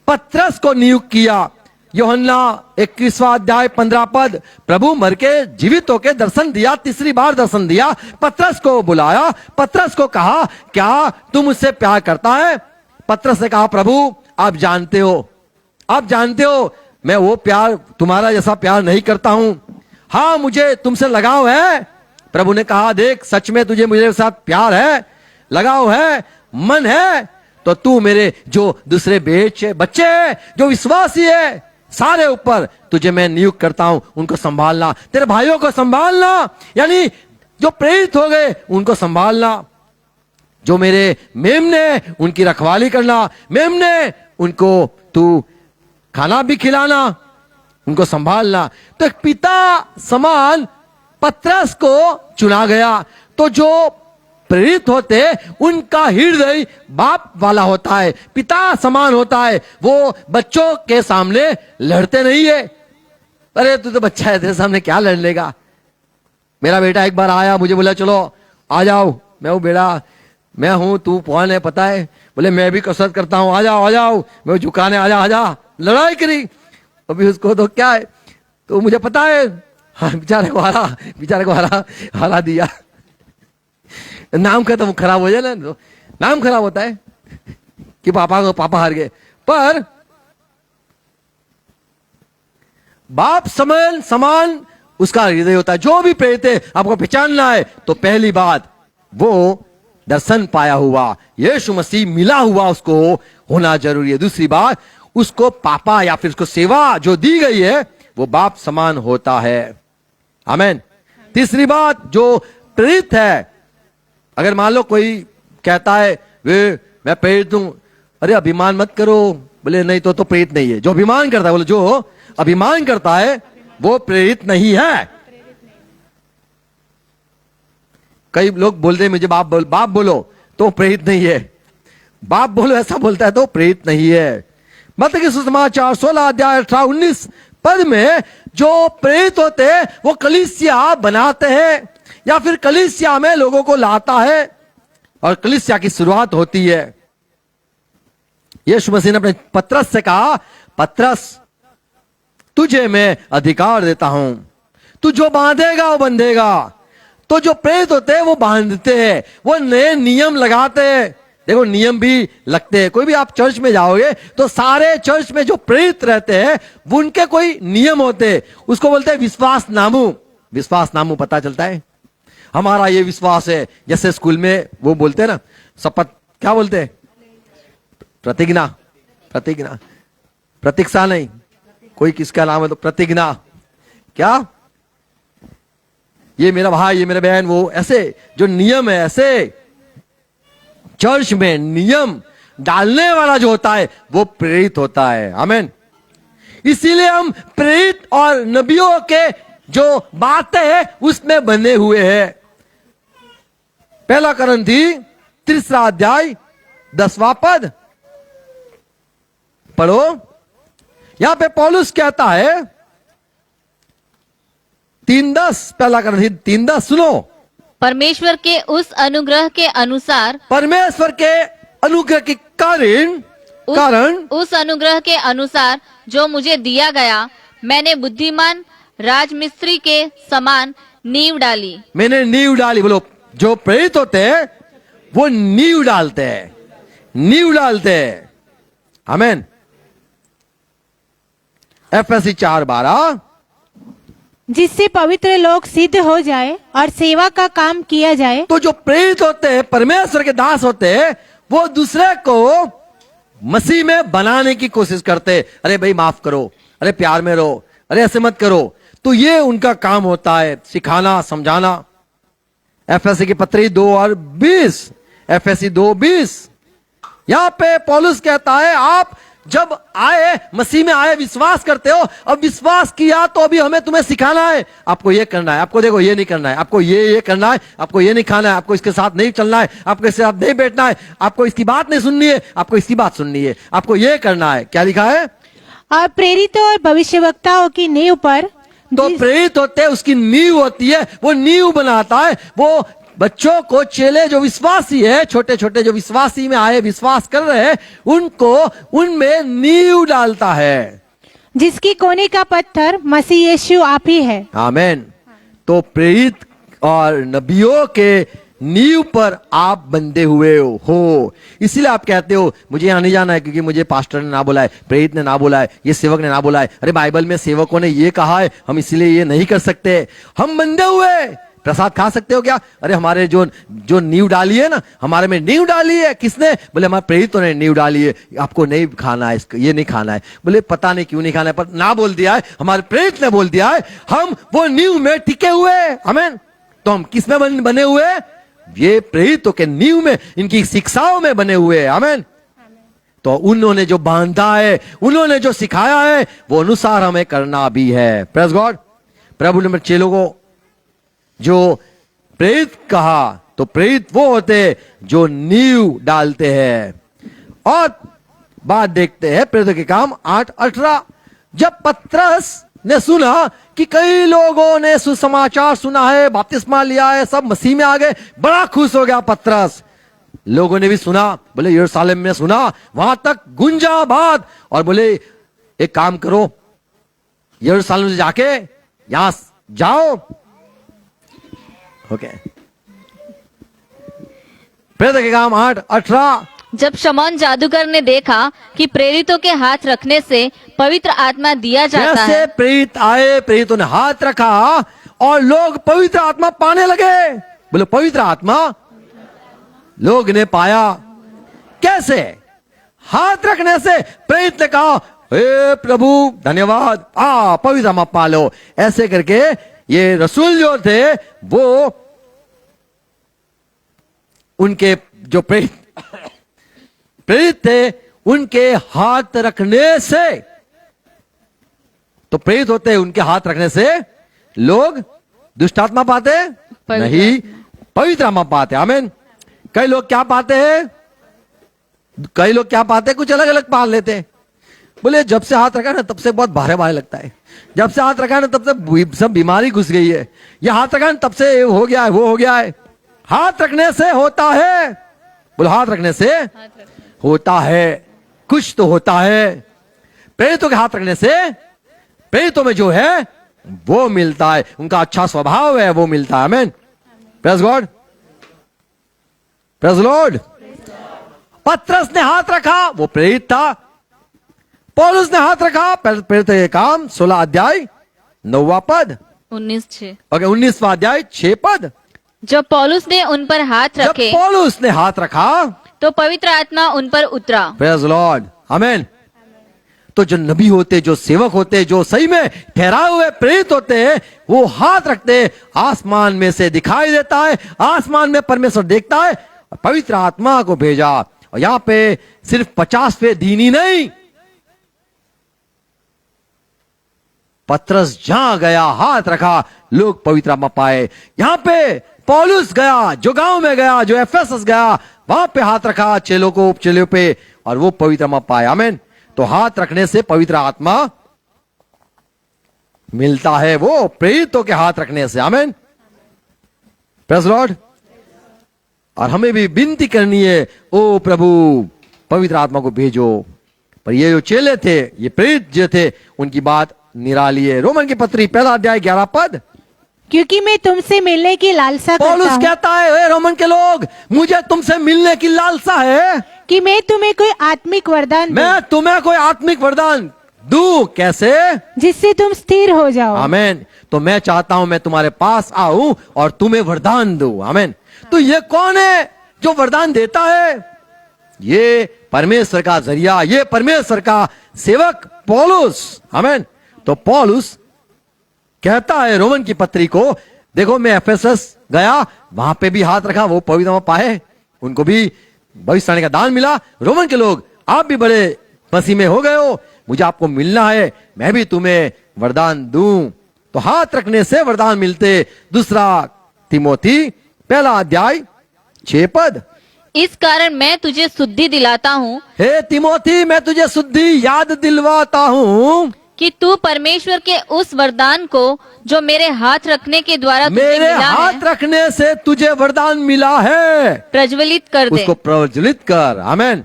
S1: पतरस को नियुक्त किया। यूहन्ना 21वां अध्याय 15 पद, प्रभु मर के जीवित होके दर्शन दिया, तीसरी बार दर्शन दिया, पतरस को बुलाया, पतरस को कहा, क्या तुम मुझसे प्यार करता है? पतरस ने कहा, प्रभु आप जानते हो, आप जानते हो मैं वो प्यार, तुम्हारा जैसा प्यार नहीं करता हूं। हाँ, मुझे तुमसे लगाव है। प्रभु ने कहा, देख, सच में तुझे मेरे साथ प्यार है, लगाव है, मन है, तो तू मेरे जो दूसरे बच्चे जो विश्वासी है, सारे ऊपर तुझे मैं नियुक्त करता हूं, उनको संभालना, तेरे भाइयों को संभालना, यानी जो प्रेरित हो गए उनको संभालना, जो मेरे मेमने उनकी रखवाली करना, मेमने उनको तू खाना भी खिलाना, उनको संभालना। तो एक पिता समान पतरस को चुना गया। तो जो प्रेरित होते उनका हृदय बाप वाला होता है, पिता समान होता है। वो बच्चों के सामने लड़ते नहीं है। अरे तू तो बच्चा है, तेरे सामने क्या लड़ लेगा। मेरा बेटा एक बार आया, मुझे बोला चलो आ जाओ। मैं हूँ बेटा, मैं हूं, तू कौन है पता है? बोले मैं भी कसरत करता हूं, आ जाओ आ जाओ। मैं झुकाने, आ जा आ जा। लड़ाई करी। अभी उसको तो क्या है, तो मुझे पता है। हाँ, बेचारे को हरा दिया। नाम का तो खराब हो जाए ना, तो नाम खराब होता है कि पापा हार गए। पर बाप समान उसका हृदय होता है। जो भी प्रेरित है, आपको पहचानना है तो पहली बात वो दर्शन पाया हुआ, यीशु मसीह मिला हुआ उसको होना जरूरी है। दूसरी बात, उसको पापा या फिर उसको सेवा जो दी गई है वो बाप समान होता है। आमेन। तीसरी बात, जो प्रेरित है, अगर मान लो कोई कहता है वे मैं प्रेरित हूं, अरे अभिमान मत करो। बोले नहीं, तो प्रेरित नहीं है। जो अभिमान करता है, बोले जो अभिमान करता है वो प्रेरित नहीं है। कई लोग बोलते हैं मुझे बाप बोलो तो प्रेरित नहीं है, बाप बोलो ऐसा बोलता है तो प्रेरित नहीं है। मत्ती के सुसमाचार 16 अध्याय 18-19 पद में जो प्रेरित होते हैं वो कलीसिया बनाते हैं या फिर कलीसिया में लोगों को लाता है और कलीसिया की शुरुआत होती है। यीशु मसीह ने अपने पतरस से कहा, पतरस तुझे मैं अधिकार देता हूं, तू जो बांधेगा वो बंधेगा। तो जो प्रेरित होते हैं वो बांधते हैं, वो नए नियम लगाते हैं। देखो नियम भी लगते हैं। कोई भी आप चर्च में जाओगे तो सारे चर्च में जो प्रेरित रहते हैं वो उनके कोई नियम होते हैं, उसको बोलते हैं विश्वासनामु। विश्वासनामु पता चलता है हमारा ये विश्वास है। जैसे स्कूल में वो बोलते हैं ना शपथ, क्या बोलते हैं? प्रतिज्ञा। प्रतिज्ञा, प्रतीक्षा नहीं, कोई किसका नाम है तो प्रतिज्ञा। क्या? ये मेरा भाई, ये मेरा बहन, वो ऐसे जो नियम है, ऐसे चर्च में नियम डालने वाला जो होता है वो प्रेरित होता है। आमीन। इसीलिए हम प्रेरित और नबियों के जो बातें हैं उसमें बने हुए हैं। पहला करंथी 3 अध्याय 10वां पद पढ़ो। यहां पे पौलुस कहता है 3:10, पहला करंथी 3:10 सुनो।
S2: परमेश्वर के उस अनुग्रह के अनुसार,
S1: परमेश्वर के अनुग्रह के कारण
S2: उस अनुग्रह के अनुसार जो मुझे दिया गया, मैंने बुद्धिमान राजमिस्त्री के समान नींव डाली।
S1: मैंने नींव डाली। बोलो, जो प्रेरित होते हैं वो नींव डालते हैं, नींव डालते हैं। आमीन। एफएससी 4:12,
S3: जिससे पवित्र लोग सिद्ध हो जाए और सेवा का काम किया जाए।
S1: तो जो प्रेरित होते हैं, परमेश्वर के दास होते हैं, वो दूसरे को मसीह में बनाने की कोशिश करते हैं। अरे भाई माफ करो, अरे प्यार में रहो, अरे ऐसे मत करो। तो ये उनका काम होता है, सिखाना, समझाना। एफएससी की पत्री 2:20, एफएससी 2:20, यहां पे पौलुस कहता है आप जब आए, मसीह में आए, विश्वास करते हो, अब विश्वास किया तो अभी हमें तुम्हें सिखाना है। आपको ये करना है, आपको देखो ये नहीं करना है, आपको ये करना है, आपको ये नहीं खाना है, आपको इसके साथ नहीं चलना है, आपको इसके साथ नहीं बैठना है, आपको इसकी बात नहीं सुननी है, आपको इसकी बात सुननी है, आपको ये करना है। क्या लिखा है?
S3: और प्रेरितों और भविष्यवक्ताओं की नींव पर,
S1: तो प्रेरित होते हैं, उसकी नींव होती है, वो नींव बनाता है। वो बच्चों को, चेले जो विश्वासी है, छोटे छोटे जो विश्वासी में आए, विश्वास कर रहे हैं, उनको उनमें नींव डालता है,
S3: जिसकी कोने का पत्थर मसीह यीशु आप ही है।
S1: आमीन। तो प्रेरित और नबियों के नींव पर आप बंधे हुए हो। इसीलिए आप कहते हो मुझे यहां नहीं जाना है क्योंकि मुझे पास्टर ने ना बोला है, प्रेरित ने ना बोला है, ये सेवक ने ना बोला है। अरे बाइबल में सेवकों ने ये कहा है, हम इसलिए ये नहीं कर सकते। हम बंधे हुए। प्रसाद खा सकते हो क्या? अरे हमारे जो नींव डाली है ना, हमारे में नींव डाली है। किसने? बोले हमारे प्रेरितों ने नींव डाली है, आपको नहीं खाना है, इसको ये नहीं खाना है। बोले पता नहीं क्यों नहीं खाना है, पर ना बोल दिया है, हमारे प्रेरित ने बोल दिया है, हम वो नींव में टिके हुए। आमीन। तो हम किस में बने हुए? ये प्रेरितों के नींव में, इनकी शिक्षाओं में बने हुए। आमीन। तो उन्होंने जो बांधा है, उन्होंने जो सिखाया है, वो अनुसार हमें करना भी है। Praise God. प्रभु ने चेलों को जो प्रेरित कहा, तो प्रेरित वो होते जो नींव डालते हैं। और बात देखते हैं प्रेरितों के काम 8:18। जब पतरस ने सुना कि कई लोगों ने सुसमाचार सुना है, बपतिस्मा लिया है, सब मसीह में आ गए, बड़ा खुश हो गया पतरस। लोगों ने भी सुना, बोले यरूशलेम में सुना, वहां तक गुंजा बात, और बोले एक काम करो, यरूशलेम से जाके यहां जाओ। ओके। प्रेरितों के काम 8:18।
S2: जब शमौन जादूगर ने देखा कि प्रेरितों के हाथ रखने से पवित्र आत्मा दिया जाता
S1: जैसे
S2: है,
S1: प्रेरित आए, प्रेरितों ने हाथ रखा और लोग पवित्र आत्मा पाने लगे। बोले पवित्र आत्मा लोग ने पाया। कैसे? हाथ रखने से। प्रेरित ने कहा हे प्रभु धन्यवाद, पवित्र आत्मा पा लो। ऐसे करके ये रसूल जो थे, वो उनके जो प्रेरित थे, उनके हाथ रखने से, तो प्रेरित होते हैं, उनके हाथ रखने से लोग दुष्ट आत्मा पाते नहीं, पवित्र आत्मा पाते। आमीन। कई लोग क्या पाते हैं? कई लोग क्या पाते हैं? कुछ अलग अलग पा लेते हैं। बोले जब से हाथ रखा ना तब से बहुत भारे भारे लगता है, जब से हाथ रखा ना तब से सब बीमारी घुस गई है, ये हाथ रखा ना तब से हो गया है, वो हो गया है। हाथ रखने से होता है। बोलो हाथ रखने से होता है, कुछ तो होता है। प्रेरितों के हाथ रखने से प्रेरितों में जो है वो मिलता है, उनका अच्छा स्वभाव है वो मिलता है। आमीन। Praise God, praise Lord. पतरस ने हाथ रखा, वो प्रेरित था। पौलुस ने हाथ रखा, प्रेरित के काम 16 अध्याय 9वां पद,
S2: 19:6।
S1: ओके 19वां अध्याय 6 पद।
S2: जब पौलुस ने उन पर हाथ
S1: जब
S2: रखे
S1: पौलुस ने हाथ रखा,
S2: तो पवित्र आत्मा उन पर उतरा।
S1: प्रेज लॉर्ड, आमेन। तो जो नबी होते, जो सेवक होते, जो सही में ठहराए हुए प्रेरित होते हैं, वो हाथ रखते, आसमान में से दिखाई देता है, आसमान में परमेश्वर देखता है, पवित्र आत्मा को भेजा। और यहां पे सिर्फ 50वें दिन ही नहीं, पतरस जहां गया हाथ रखा, लोग पवित्र आत्मा पाए। यहां पे पौलुस गया, जो गांव में गया, जो एफेसस गया, वहां पे हाथ रखा चेलों को, चेलों पे, और वो पवित्र आत्मा पाए। आमीन। तो हाथ रखने से पवित्र आत्मा मिलता है, वो प्रेरितों के हाथ रखने से। आमीन, प्रेज़ लॉर्ड। और हमें भी विनती करनी है, ओ प्रभु पवित्र आत्मा को भेजो। पर ये जो चेले थे, ये प्रेरित जो थे, उनकी बात निराली है। रोमन की पत्री 1 अध्याय 11 पद,
S3: क्योंकि मैं तुमसे मिलने की लालसा करता
S1: पौलुस
S3: हूँ
S1: कहता है, हे रोमन के लोग, मुझे तुमसे मिलने की लालसा है
S3: कि मैं तुम्हें कोई आत्मिक वरदान दूं,
S1: मैं तुम्हें कोई आत्मिक वरदान दूं। कैसे?
S3: जिससे तुम स्थिर हो जाओ।
S1: आमीन। तो मैं चाहता हूं मैं तुम्हारे पास आऊं और तुम्हें वरदान दूं। आमीन। तो ये कौन है जो वरदान देता है? ये परमेश्वर का जरिया, ये परमेश्वर का सेवक पौलुस। आमीन। तो पौलुस कहता है रोमन की पत्री को, देखो मैं एफेसस गया, वहां पे भी हाथ रखा, वो पवित्र आत्मा पाए, उनको भी भविष्यवाणी का दान मिला। रोमन के लोग, आप भी बड़े मसीह में हो गए हो, मुझे आपको मिलना है, मैं भी तुम्हें वरदान दूं। तो हाथ रखने से वरदान मिलते। 2 तिमोथी 1 अध्याय 6 पद,
S2: इस कारण मैं तुझे शुद्धि दिलाता हूँ
S1: हे तिमोथी, मैं तुझे शुद्धि याद दिलवाता हूं
S2: कि तू परमेश्वर के उस वरदान को जो मेरे हाथ रखने के द्वारा तुझे
S1: मेरे
S2: मिला
S1: हाथ
S2: है,
S1: रखने से तुझे वरदान मिला है,
S2: प्रज्वलित कर दे।
S1: उसको प्रज्वलित कर। आमीन।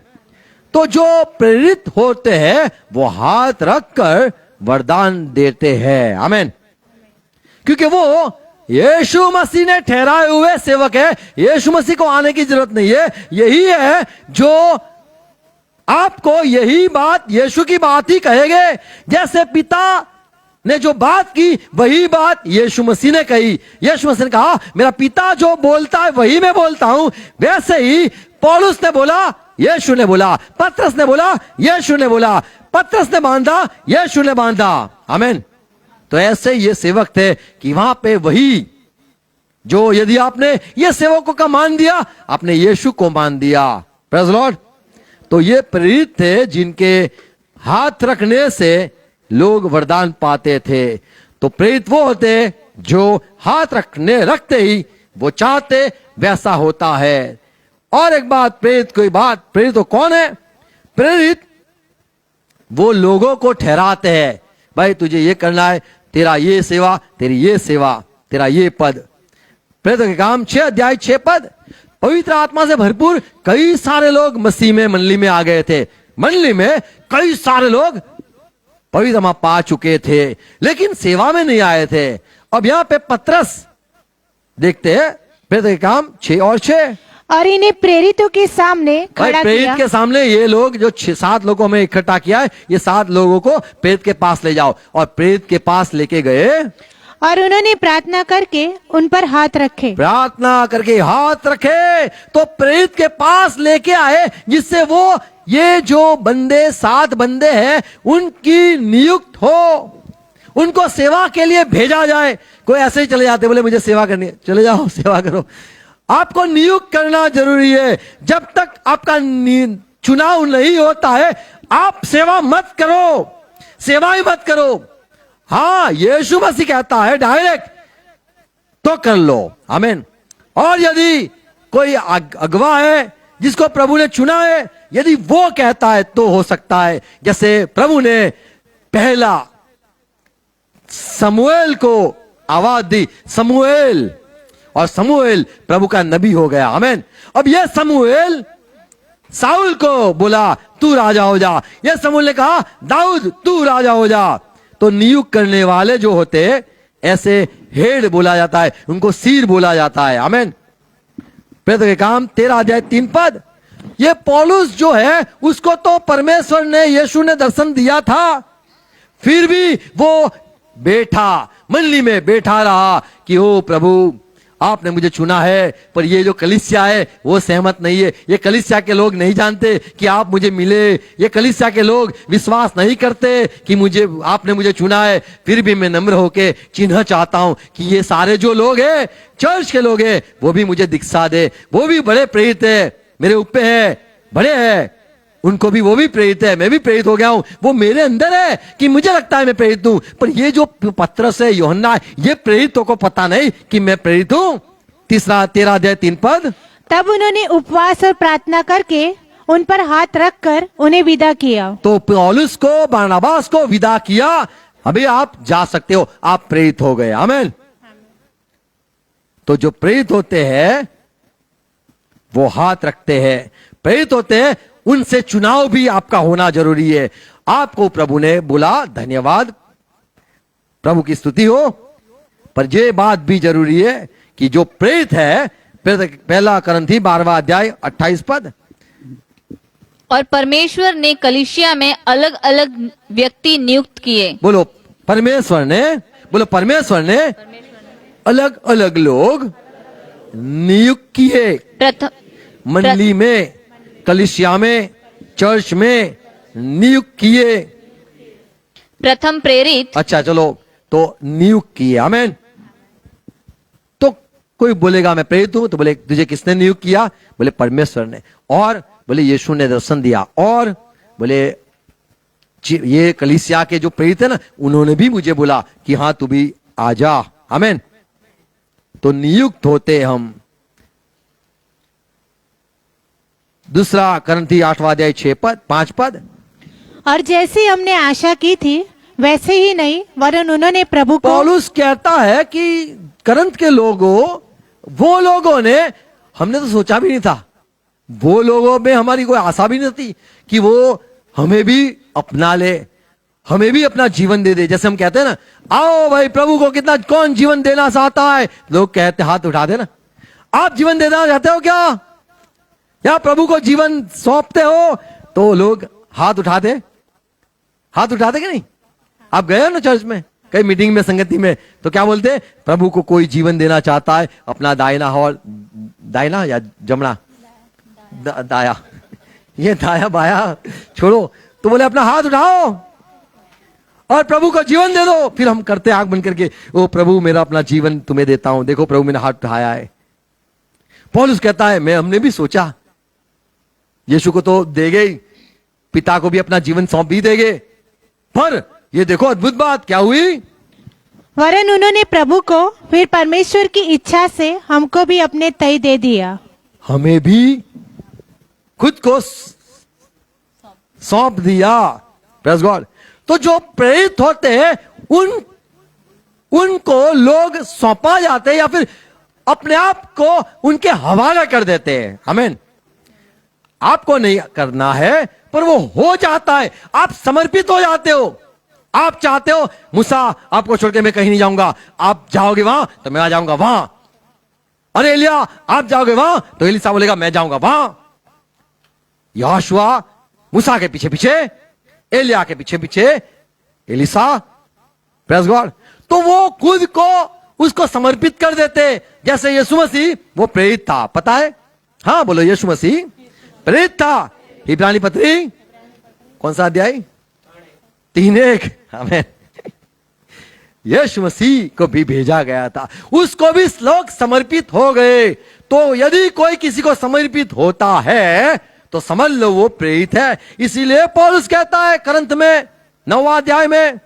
S1: तो जो प्रेरित होते हैं वो हाथ रखकर वरदान देते हैं। आमीन। क्योंकि वो यीशु मसीह ने ठहराए हुए सेवक है, यीशु मसीह को आने की जरूरत नहीं है। यही है जो आपको यही बात, यीशु की बात ही कहेंगे। जैसे पिता ने जो बात की, वही बात यीशु मसीह ने कही। यीशु मसीह ने कहा, मेरा पिता जो बोलता है वही मैं बोलता हूं। वैसे ही पौलुस ने बोला, यीशु ने बोला, पतरस ने बोला, यीशु ने बोला, पतरस ने बांधा, यीशु ने बांधा। आमीन। तो ऐसे ये सेवक थे कि वहां पे वही जो, यदि आपने ये सेवकों का मान दिया, आपने यीशु को मान दिया। Praise Lord. तो ये प्रेरित थे जिनके हाथ रखने से लोग वरदान पाते थे। तो प्रेरित वो होते जो हाथ रखते ही वो चाहते वैसा होता है। और एक बात, प्रेरित कोई बात, प्रेरित तो कौन है? प्रेरित वो लोगों को ठहराते हैं, भाई तुझे ये करना है, तेरा ये सेवा, तेरी ये सेवा, तेरा ये पद। प्रेरित के काम 6 अध्याय 6 पद, पवित्र आत्मा से भरपूर कई सारे लोग मसीह में मंडली में आ गए थे। मंडली में कई सारे लोग पवित्र आत्मा पा चुके थे, लेकिन सेवा में नहीं आए थे। अब यहां पे पतरस देखते हैं, प्रेरित के काम 6 और 6,
S3: और इन्हें प्रेरितों के सामने खड़ा
S1: प्रेरित
S3: किया।
S1: के सामने ये लोग जो 7 लोगों में इकट्ठा किया है, ये 7 लोगों को प्रेरित के पास ले जाओ। और प्रेरित के पास लेके गए
S3: और उन्होंने प्रार्थना करके उन पर हाथ रखे।
S1: प्रार्थना करके हाथ रखे, तो प्रेरित के पास लेके आए, जिससे वो ये जो बंदे 7 बंदे हैं उनकी नियुक्त हो, उनको सेवा के लिए भेजा जाए। कोई ऐसे ही चले जाते, बोले मुझे सेवा करनी है, चले जाओ सेवा करो। आपको नियुक्त करना जरूरी है। जब तक आपका चुनाव नहीं होता है, आप सेवा मत करो, सेवा ही मत करो। हाँ, यीशु मसीह कहता है डायरेक्ट तो कर लो। आमीन। और यदि कोई अगवा है जिसको प्रभु ने चुना है, यदि वो कहता है तो हो सकता है। जैसे प्रभु ने पहला समूएल को आवाज दी, समूएल, और समूएल प्रभु का नबी हो गया। आमीन। अब यह समूएल साउल को बोला तू राजा हो जा, यह समूएल ने कहा दाऊद तू राजा हो जा। तो नियुक्त करने वाले जो होते ऐसे हेड बोला जाता है, उनको सिर बोला जाता है। आमीन। प्रेरित के काम 13 अध्याय 3 पद, ये पौलुस जो है उसको तो परमेश्वर ने, यीशु ने दर्शन दिया था, फिर भी वो बैठा, मंडली में बैठा रहा कि ओ प्रभु आपने मुझे चुना है, पर ये जो कलीसिया है वो सहमत नहीं है। ये कलीसिया के लोग नहीं जानते कि आप मुझे मिले, ये कलीसिया के लोग विश्वास नहीं करते कि आपने मुझे चुना है। फिर भी मैं नम्र होके चिन्ह चाहता हूं कि ये सारे जो लोग हैं, चर्च के लोग हैं, वो भी मुझे दिखा दे। वो भी बड़े प्रेरित है, मेरे ऊपर है, बड़े हैं, उनको भी, वो भी प्रेरित है, मैं भी प्रेरित हो गया हूं। वो मेरे अंदर है कि मुझे लगता है मैं प्रेरित हूं, पर ये जो पत्रस है, यूहन्ना है, ये प्रेरितों को पता नहीं कि मैं प्रेरित हूं। 13 अध्याय 3 पद।
S3: तब उन्होंने उपवास और प्रार्थना करके उन पर हाथ रखकर उन्हें विदा किया।
S1: तो पौलुस को, बरनबास को विदा किया। अभी आप जा सकते हो, आप प्रेरित हो गए। आमीन। तो जो प्रेरित होते हैं वो हाथ रखते हैं, प्रेरित होते हैं, उनसे चुनाव भी आपका होना जरूरी है। आपको प्रभु ने बोला, धन्यवाद, प्रभु की स्तुति हो, पर यह बात भी जरूरी है कि जो प्रेरित है, पहला करंथी 12वां अध्याय 28 पद।
S2: और परमेश्वर ने कलीसिया में अलग अलग व्यक्ति नियुक्त किए।
S1: बोलो परमेश्वर ने, बोलो परमेश्वर ने अलग अलग लोग नियुक्त किए। मंडली में, कलीसिया में, चर्च में नियुक्त किए।
S2: प्रथम प्रेरित।
S1: अच्छा चलो, तो नियुक्त किए। आमीन। तो कोई बोलेगा मैं प्रेरित हूं, तो बोले तुझे किसने नियुक्त किया? बोले परमेश्वर ने। और बोले यीशु ने दर्शन दिया। और बोले ये कलीसिया के जो प्रेरित है ना, उन्होंने भी मुझे बोला कि हाँ तू भी आ जा। आमीन। तो नियुक्त होते हम। दूसरा करंथी 8वां अध्याय 5 पद।
S3: और जैसे हमने आशा की थी वैसे ही नहीं, वरन उन्होंने प्रभु को,
S1: पौलुस कहता है कि करंथ के लोगों, वो लोगों ने, हमने तो सोचा भी नहीं था, वो लोगों में हमारी कोई आशा भी नहीं थी कि वो हमें भी अपना ले, हमें भी अपना जीवन दे दे। जैसे हम कहते हैं ना, आओ भाई प्रभु को कितना कौन जीवन देना चाहता है, लोग कहते हाथ उठा दे ना, आप जीवन देना चाहते हो क्या, या प्रभु को जीवन सौंपते हो? तो लोग हाथ उठाते, हाथ उठाते कि नहीं? आप गए हो ना चर्च में, कई मीटिंग में, संगति में, तो क्या बोलते? प्रभु को कोई जीवन देना चाहता है, अपना दाहिना और दाहिना या जमना, दाया, ये दाया बाया छोड़ो, तो बोले अपना हाथ उठाओ और प्रभु को जीवन दे दो। फिर हम करते आंख बंद करके, ओ प्रभु मेरा अपना जीवन तुम्हें देता हूं, देखो प्रभु मैंने हाथ उठाया है। पौलुस कहता है हमने भी सोचा यीशु को तो देगे, पिता को भी अपना जीवन सौंप भी देंगे, पर ये देखो अद्भुत बात क्या हुई,
S3: वरन उन्होंने प्रभु को फिर परमेश्वर की इच्छा से हमको भी अपने तय दे दिया।
S1: हमें भी खुद को सौंप दिया। Praise God. तो जो प्रेरित होते हैं उनको लोग सौंपा जाते हैं या फिर अपने आप को उनके हवाला कर देते हैं। आमीन। आपको नहीं करना है, पर वो हो जाता है, आप समर्पित हो जाते हो। आप चाहते हो मूसा आपको छोड़ के मैं कहीं नहीं जाऊंगा, आप जाओगे वहां तो मैं आ जाऊंगा वहां। अरे एलिया आप जाओगे वहां तो एलिसा बोलेगा मैं जाऊंगा वहां। यहोशुआ मूसा के पीछे पीछे, एलिया के पीछे पीछे एलिसा। Praise God. तो वो खुद को उसको समर्पित कर देते। जैसे यीशु मसीह, वो प्रेरित था, पता है? हाँ बोलो, यीशु मसीह प्रेरित था। इब्रानी पत्री कौन सा अध्याय? 3:1। आमीन। यीशु मसीह को भी भेजा गया था, उसको भी लोग समर्पित हो गए। तो यदि कोई किसी को समर्पित होता है तो समझ लो वो प्रेरित है। इसीलिए पौलुस कहता है करंथ में 9वां अध्याय में,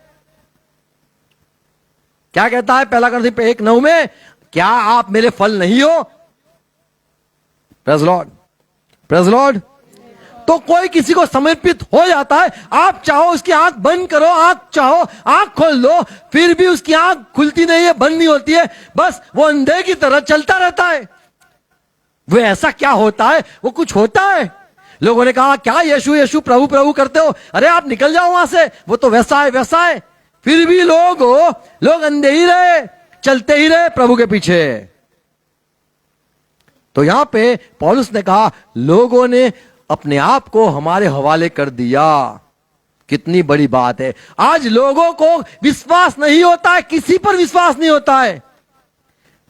S1: क्या कहता है? पहला करंथी 1:9 में, क्या आप मेरे फल नहीं हो? Praise Lord, praise Lord. तो कोई किसी को समर्पित हो जाता है, आप चाहो उसकी आंख बंद करो, आंख चाहो आंख खोल लो, फिर भी उसकी आंख खुलती नहीं है, बंद नहीं होती है, बस वो अंधे की तरह चलता रहता है। वो ऐसा क्या होता है? वो कुछ होता है। लोगों ने कहा क्या यीशु यीशु प्रभु प्रभु करते हो? अरे आप निकल जाओ वहां से, वो तो वैसा है वैसा है। फिर भी लोग अंधे ही रहे, चलते ही रहे प्रभु के पीछे। तो यहां पे पौलुस ने कहा लोगों ने अपने आप को हमारे हवाले कर दिया। कितनी बड़ी बात है। आज लोगों को विश्वास नहीं होता है, किसी पर विश्वास नहीं होता है,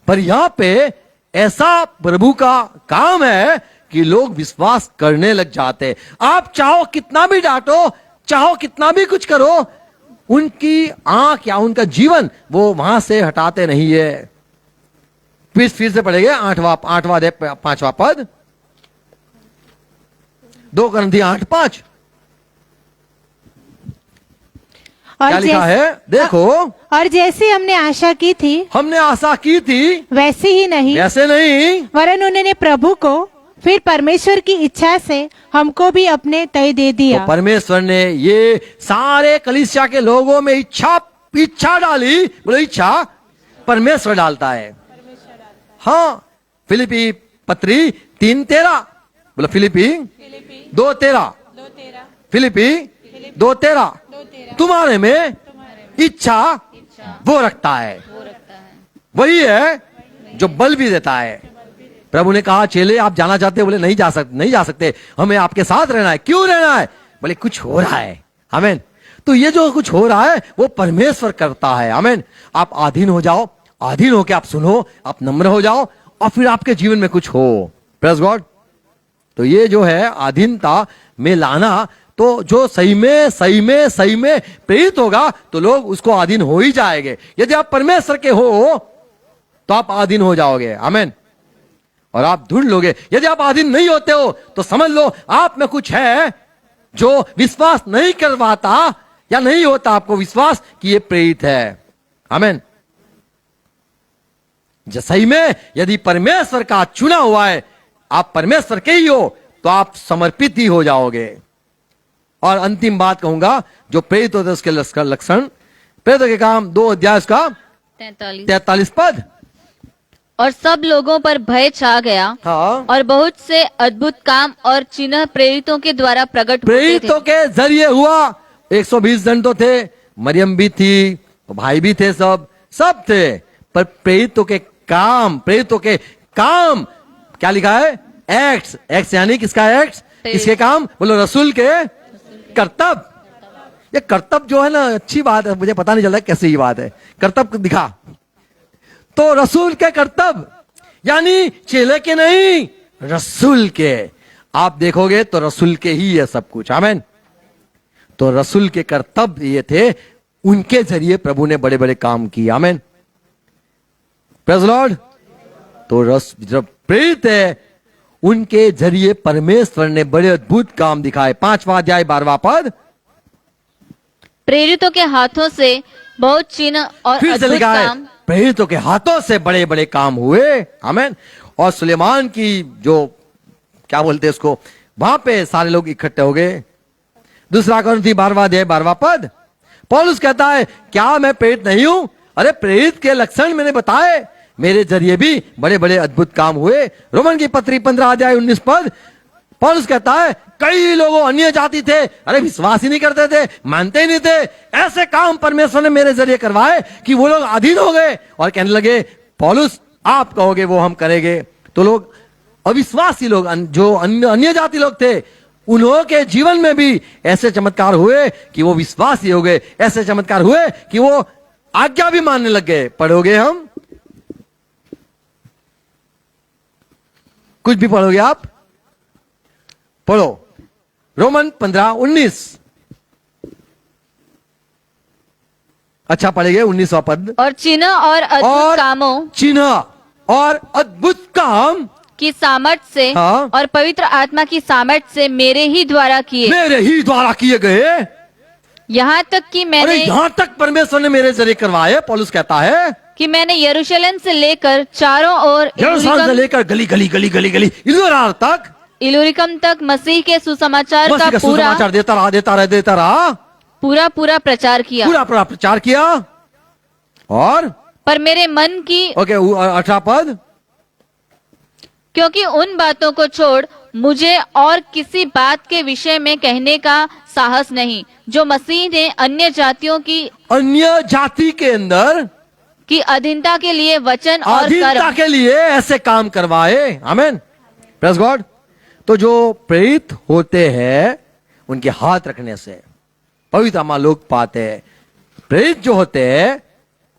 S1: पर यहां पे ऐसा प्रभु का काम है कि लोग विश्वास करने लग जाते हैं। आप चाहो कितना भी डांटो, चाहो कितना भी कुछ करो, उनकी आंख या उनका जीवन वो वहां से हटाते नहीं है। फिर से पढ़ेंगे 8वां अध्याय 5वां पद, 2 Corinthians 8:5। क्या लिखा है देखो।
S3: और जैसी हमने आशा की थी,
S1: हमने आशा की थी
S3: वैसी ही नहीं,
S1: वैसे नहीं,
S3: वरन उन्होंने प्रभु को फिर परमेश्वर की इच्छा से हमको भी अपने तय दे दिया।
S1: तो परमेश्वर ने ये सारे कलीसिया के लोगों में इच्छा डाली। बोलो इच्छा परमेश्वर डालता है। हाँ, फिलिपी पत्री 3:13। बोलो फिलिपी 2:13। फिलिपी 2:13। तुम्हारे में इच्छा वो रखता है, वही है जो बल भी देता है। प्रभु ने कहा चेले आप जाना चाहते हो? बोले नहीं जा सकते, हमें आपके साथ रहना है। क्यों रहना है? बोले कुछ हो रहा है। आमीन। तो ये जो कुछ हो रहा है वो परमेश्वर करता है। आमीन। आप अधीन हो जाओ, अधीन होकर आप सुनो, आप नम्र हो जाओ और फिर आपके जीवन में कुछ हो। Praise God. तो ये जो है अधीनता में लाना, तो जो सही में प्रेरित होगा तो लोग उसको अधीन हो ही जाएंगे। यदि आप परमेश्वर के हो तो आप अधीन हो जाओगे। आमीन। और आप ढूंढ लोगे। यदि आप अधीन नहीं होते हो तो समझ लो आप में कुछ है जो विश्वास नहीं करवाता, या नहीं होता आपको विश्वास कि ये प्रेरित है। आमीन। सही में यदि परमेश्वर का चुना हुआ है, आप परमेश्वर के ही हो, तो आप समर्पित ही हो जाओगे। और अंतिम बात कहूंगा, जो प्रेरित होते उसके लक्षण, प्रेरित के काम 2 अध्याय का 43 पद।
S2: और सब लोगों पर भय छा गया।
S1: हाँ।
S2: और बहुत से अद्भुत काम और चिन्ह प्रेरितों के द्वारा प्रकट होते थे।
S1: प्रेरितों के जरिए हुआ। 120 जन तो थे, मरियम भी थी, भाई भी थे, सब थे, पर प्रेरितों के काम क्या लिखा है? एक्ट्स यानी किसका एक्ट्स? किसके काम? बोलो रसूल के कर्तव्य। ये कर्तव्य जो है ना, अच्छी बात है, मुझे पता नहीं चलता कैसे ये बात है। कर्तव्य दिखा तो रसूल के कर्तव्य, यानी चेले के नहीं, रसूल के। आप देखोगे तो रसूल के ही है सब कुछ। आमीन। तो रसूल के कर्तव्य ये थे, उनके जरिए प्रभु ने बड़े बड़े काम किए। आमीन। Praise Lord. तो जब प्रेरित है, उनके जरिए परमेश्वर ने बड़े अद्भुत काम दिखाए। 5वां अध्याय 12वां पद।
S2: प्रेरितों के हाथों से बहुत चिन्ह और
S1: फिर से
S2: अद्भुत
S1: लिखा है,
S2: काम
S1: प्रेरितों के हाथों से बड़े बड़े काम हुए। आमीन। और सुलेमान की जो क्या बोलते हैं उसको, वहां पे सारे लोग इकट्ठे हो गए। 2 Corinthians 12वां अध्याय 12वां पद। पौलुस कहता है क्या मैं प्रेरित नहीं हूं? अरे प्रेरित के लक्षण मैंने बताए, मेरे जरिए भी बड़े बड़े अद्भुत काम हुए। रोमन की पत्री 15 अध्याय 19 पद। पौलुस कहता है कई लोग अन्य जाति थे, अरे विश्वास ही नहीं करते थे, मानते ही नहीं थे, ऐसे काम परमेश्वर ने मेरे जरिए करवाए कि वो लोग अधीन हो गए और कहने लगे पौलुस आप कहोगे वो हम करेंगे। तो लोग अविश्वासी लोग, जो अन्य जाति लोग थे, उन्हों के जीवन में भी ऐसे चमत्कार हुए कि वो विश्वासी हो गए। ऐसे चमत्कार हुए कि वो आज्ञा भी मानने लग गए। पढ़ोगे हम, कुछ भी पढ़ोगे आप, पढ़ो रोमन 15:19। अच्छा पढ़ेंगे 19वां पद।
S2: और चिन्ह और अद्भुत कामों
S1: चिन्ह और अद्भुत काम
S2: की सामर्थ्य से
S1: हाँ।
S2: और पवित्र आत्मा की सामर्थ्य से मेरे ही द्वारा
S1: किए गए।
S2: यहाँ तक कि
S1: अरे
S2: मैंने
S1: यहां तक परमेश्वर ने मेरे जरिए करवाए। पौलुस कहता है
S2: कि मैंने यरूशलेम से लेकर चारों ओर
S1: यरूशलेम से लेकर गली इल्लुरिकम तक
S2: इलुरिकम तक मसीह के सुसमाचार का
S1: मसीह का सुसमाचार देता रहा
S2: पूरा प्रचार किया।
S1: पूरा प्रचार किया। और
S2: पर मेरे मन की
S1: 18 पद।
S2: क्योंकि उन बातों को छोड़ मुझे और किसी बात के विषय में कहने का साहस नहीं जो मसीह ने अन्य जाति
S1: के अंदर
S2: की अधीनता के लिए वचन और
S1: अधीनता
S2: कर्म
S1: के लिए ऐसे काम करवाए। आमीन। Praise God. तो जो प्रेरित होते हैं उनके हाथ रखने से पवित्र आत्मा लोग पाते हैं। प्रेरित जो होते हैं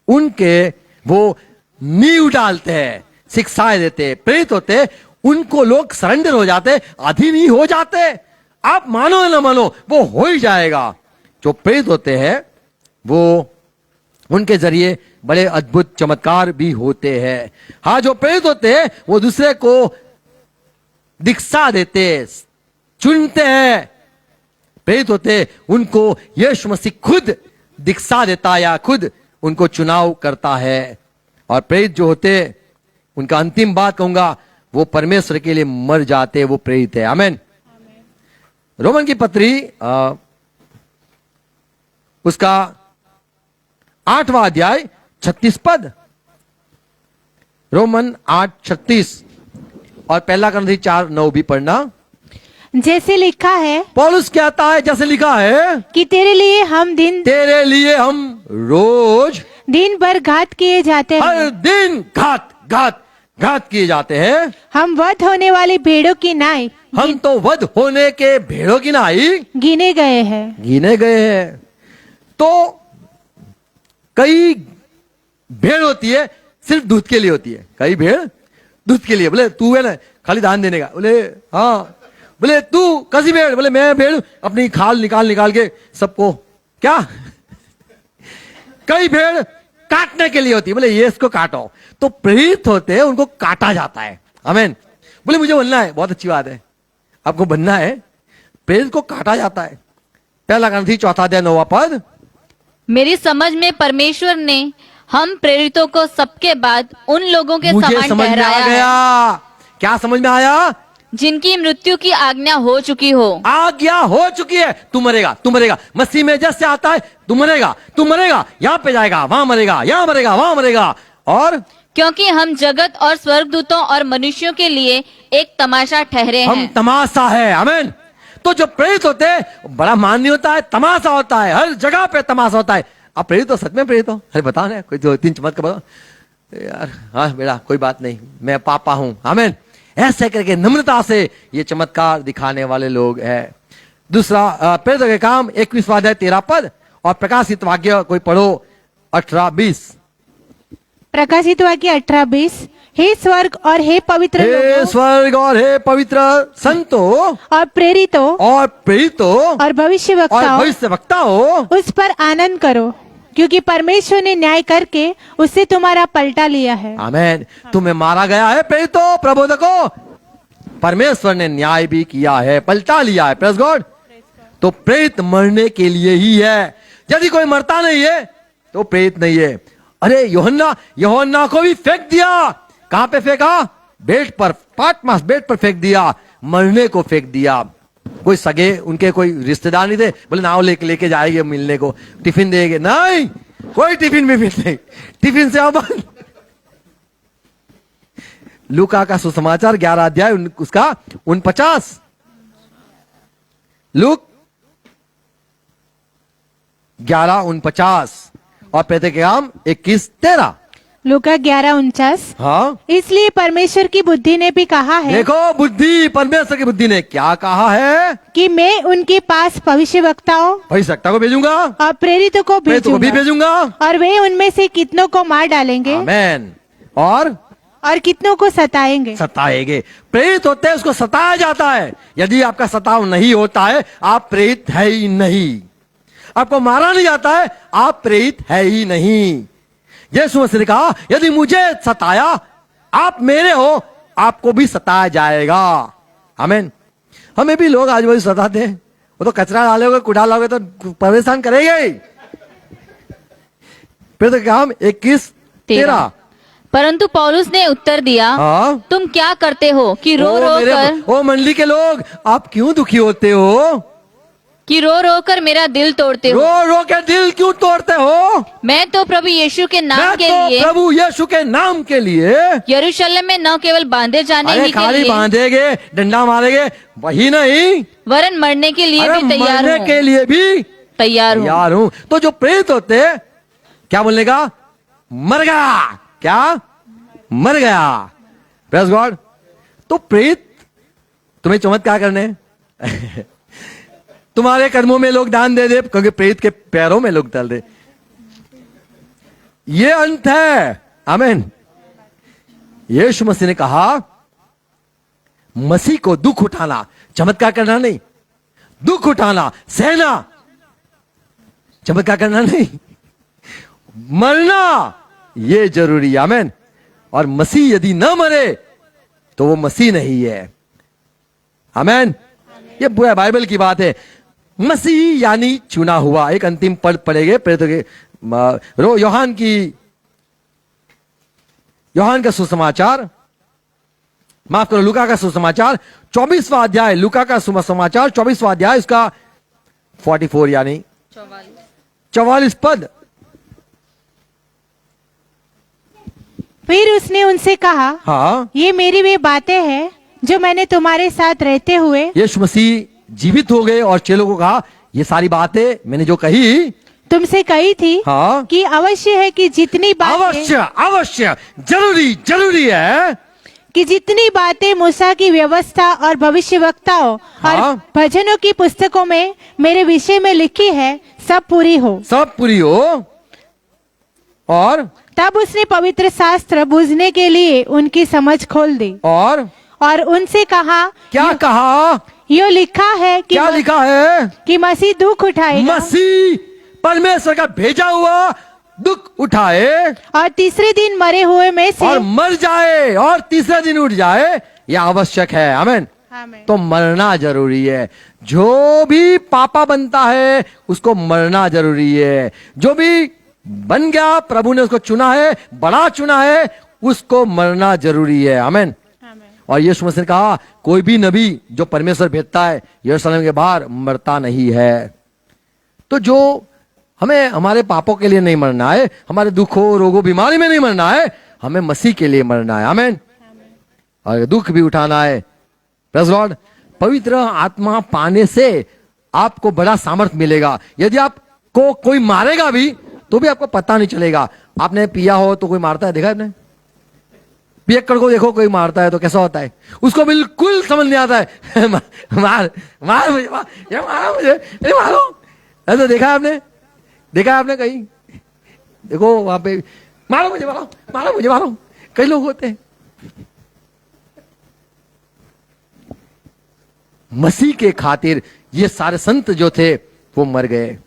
S1: उनके वो नींव डालते हैं, शिक्षाएं देते हैं। प्रेरित होते हैं उनको लोग सरेंडर हो जाते, अधीन ही हो जाते। आप मानो या ना मानो वो हो ही जाएगा। जो प्रेरित होते हैं वो उनके जरिए बड़े अद्भुत चमत्कार भी होते हैं। हाँ, जो प्रेरित होते हैं वो दूसरे को दीक्षा देते, चुनते हैं। प्रेरित होते हैं उनको यीशु मसीह खुद दीक्षा देता या खुद उनको चुनाव करता है। और प्रेरित जो होते उनका अंतिम बात कहूंगा, वो परमेश्वर के लिए मर जाते, वो प्रेरित है। आमीन। रोमन की पत्री उसका 8वां अध्याय 36 पद, रोमन 8:36 और पहला करंथी 4:9 भी पढ़ना।
S3: जैसे लिखा है,
S1: पौलुस कहता है जैसे लिखा है
S3: कि तेरे लिए हम
S1: रोज
S3: दिन भर घात किए जाते
S1: हर
S3: हैं।
S1: दिन घात किए जाते हैं।
S3: हम वध होने वाली भेड़ों की नाई
S1: हम तो वध होने के भेड़ों की नाई
S3: गिने गए हैं।
S1: तो कई भेड़ होती है सिर्फ दूध के लिए होती है, कई भेड़ दूध के लिए। बोले तू है ना खाली दान देने का, बोले हाँ। बोले तू कैसी भेड़, बोले मैं भेड़ अपनी खाल निकाल के सबको। क्या कई भेड़ काटने के लिए होती है, बोले ये इसको काटो। तो प्रेरित होते हैं उनको काटा जाता है। आमीन। बोले मुझे बनना है, बहुत अच्छी बात है, आपको बनना है। प्रेरित को काटा जाता है। पहला करंथी 4:9 पद,
S2: मेरी समझ में परमेश्वर ने हम प्रेरितों को सबके बाद उन लोगों के
S1: मुझे
S2: समान
S1: समझ में आ
S2: ठहराया है
S1: गया। क्या समझ में आया?
S2: जिनकी मृत्यु की आज्ञा हो चुकी हो।
S1: आज्ञा हो चुकी है। तू मरेगा। मसीह में जैसे आता है तू मरेगा, यहाँ पे जाएगा, वहां मरेगा, यहाँ मरेगा, वहां मरेगा। और
S2: क्योंकि हम जगत और स्वर्गदूतों और मनुष्यों के लिए एक तमाशा ठहरे
S1: हम
S2: हैं।
S1: तमाशा है। आमीन। तो जो प्रेरित होते हैं बड़ा मान्य होता है, तमाशा होता है, हर जगह पे तमाशा होता है। आप प्रेरित हो, सच में प्रेरित हो? अरे बताओ ना, कोई 2-3 चमत्कार बताओ यार। हाँ बेटा कोई बात नहीं, मैं पापा हूं। आमीन। ऐसे करके नम्रता से ये चमत्कार दिखाने वाले लोग हैं। दूसरा प्रेरितों के काम 21वां अध्याय 13 पद और प्रकाशित वाक्य कोई पढ़ो 18-20।
S3: प्रकाशित वाक्य 18-20। हे स्वर्ग और हे पवित्र
S1: हे
S3: लोगों
S1: स्वर्ग और हे पवित्र संतों
S3: और प्रेरितों
S1: और भविष्यवक्ताओं
S3: उस पर आनंद करो, क्योंकि परमेश्वर ने न्याय करके उससे तुम्हारा पलटा लिया है।
S1: आमीन। तुम्हें मारा गया है प्रेरितों, प्रबोधकों, परमेश्वर ने न्याय भी किया है, पलटा लिया है। Praise God. तो प्रेरित मरने के लिए ही है। यदि कोई मरता नहीं है तो प्रेरित नहीं है। अरे यूहन्ना को भी फेंक दिया। कहां पे फेंका? बेड पर, पाटमास बेड पर फेंक दिया, मरने को फेंक दिया। कोई सगे उनके कोई रिश्तेदार नहीं थे, बोले नाव लेके जाएंगे मिलने को, टिफिन देंगे। नहीं, कोई टिफिन भी नहीं, टिफिन से अब लूका का सुसमाचार 11 अध्याय उसका 49। लूक 11:49 और प्रेरित के काम 21:13।
S3: लूका 11:49।
S1: हाँ,
S3: इसलिए परमेश्वर की बुद्धि ने भी कहा है,
S1: देखो बुद्धि, परमेश्वर की बुद्धि ने क्या कहा है
S3: कि मैं उनके पास भविष्यवक्ताओं
S1: को भेजूंगा
S3: और प्रेरितों को
S1: भी
S3: भेजूंगा,
S1: भेजूंगा
S3: और वे उनमें से कितनों को मार डालेंगे
S1: आमीन। और
S3: कितनों को सताएंगे।
S1: प्रेरित होते हैं उसको सताया जाता है। यदि आपका सताव नहीं होता है आप प्रेरित है ही नहीं। आपको मारा नहीं जाता है आप प्रेरित है ही नहीं। यीशु मसीह ने कहा यदि मुझे सताया आप मेरे हो, आपको भी सताया जाएगा। आमीन। हमें भी लोग आज वही सताते हैं। वो तो कचरा डालोगे, कूड़ा डालोगे तो परेशान करेंगे ही। फिर तो काम 21:13।
S2: परंतु पौलुस ने उत्तर दिया,
S1: हाँ?
S2: तुम क्या करते हो कि रो
S1: मंडली के लोग आप क्यों दुखी होते हो?
S2: रो कर मेरा दिल तोड़ते हो?
S1: रो के दिल क्यों तोड़ते हो?
S2: मैं तो प्रभु यीशु के नाम के लिए यरूशलेम में न केवल बांधे जाने ही के लिए
S1: बांधेगे, डंडा मारेंगे, वही नहीं वरन
S2: मरने के लिए भी
S1: तैयार हूँ। तो जो प्रेरित होते क्या बोलने का? मर गया। क्या? मर गया। Praise God. तो प्रेरित तुम्हें चमत्कार करने हैं। तुम्हारे कर्मों में लोग दान दे दे, क्योंकि प्रेरित के पैरों में लोग डाल दे। ये अंत है। आमीन। यीशु मसीह ने कहा मसीह को दुख उठाना, चमत्कार करना नहीं, दुख उठाना, सहना, चमत्कार करना नहीं, मरना ये जरूरी है। आमीन। और मसीह यदि न मरे तो वो मसीह नहीं है। आमीन। ये पूरा बाइबल की बात है। मसीह यानी चुना हुआ। एक अंतिम पद पढ़ेंगे प्रेरितों के योहान का सुसमाचार, माफ करो, लूका का सुसमाचार 24वां अध्याय, लूका का सुसमाचार 24वां अध्याय, उसका 44 यानी 44 पद।
S3: फिर उसने उनसे कहा,
S1: हाँ,
S3: ये मेरी वे बातें हैं जो मैंने तुम्हारे साथ रहते हुए
S1: यीशु मसीह जीवित हो गए और चेलों को कहा ये सारी बातें मैंने जो कही
S3: तुमसे कही थी,
S1: हाँ,
S3: कि अवश्य है कि जितनी बातें
S1: अवश्य जरूरी है
S3: कि जितनी बातें मूसा की व्यवस्था और भविष्यवक्ताओं
S1: हाँ,
S3: और भजनों की पुस्तकों में मेरे विषय में लिखी है, सब पूरी हो। और तब उसने पवित्र शास्त्र बूझने के लिए उनकी समझ खोल दी और उनसे कहा,
S1: क्या कहा?
S3: यो लिखा है कि
S1: क्या लिखा है?
S3: कि मसीह दुख उठाएगा,
S1: मसीह परमेश्वर का भेजा हुआ दुख उठाए
S3: और तीसरे दिन मरे हुए में से
S1: और मर जाए और तीसरे दिन उठ जाए, यह आवश्यक है। आमीन। तो मरना जरूरी है। जो भी पापा बनता है उसको मरना जरूरी है। जो भी बन गया, प्रभु ने उसको चुना है, बड़ा चुना है, उसको मरना जरूरी है। आमीन। और यीशु मसीह ने कहा कोई भी नबी जो परमेश्वर भेजता है यरूशलेम के बाहर मरता नहीं है। तो जो हमें हमारे पापों के लिए नहीं मरना है, हमारे दुखों रोगों बीमारी में नहीं मरना है, हमें मसीह के लिए मरना है। आमीन। और दुख भी उठाना है। Praise Lord. पवित्र आत्मा पाने से आपको बड़ा सामर्थ्य मिलेगा। यदि आपको कोई मारेगा भी तो भी आपको पता नहीं चलेगा। आपने पिया हो तो कोई मारता है, देखा आपने? पियक्कड़ को देखो कोई मारता है तो कैसा होता है, उसको बिल्कुल समझ नहीं आता है। मार मुझे, ये मारो मुझे, ये मारो। ऐसा देखा आपने कहीं? देखो वहां पे मारो मुझे, मारो मुझे, मारो। कई लोग होते हैं। मसीह के खातिर ये सारे संत जो थे वो मर गए।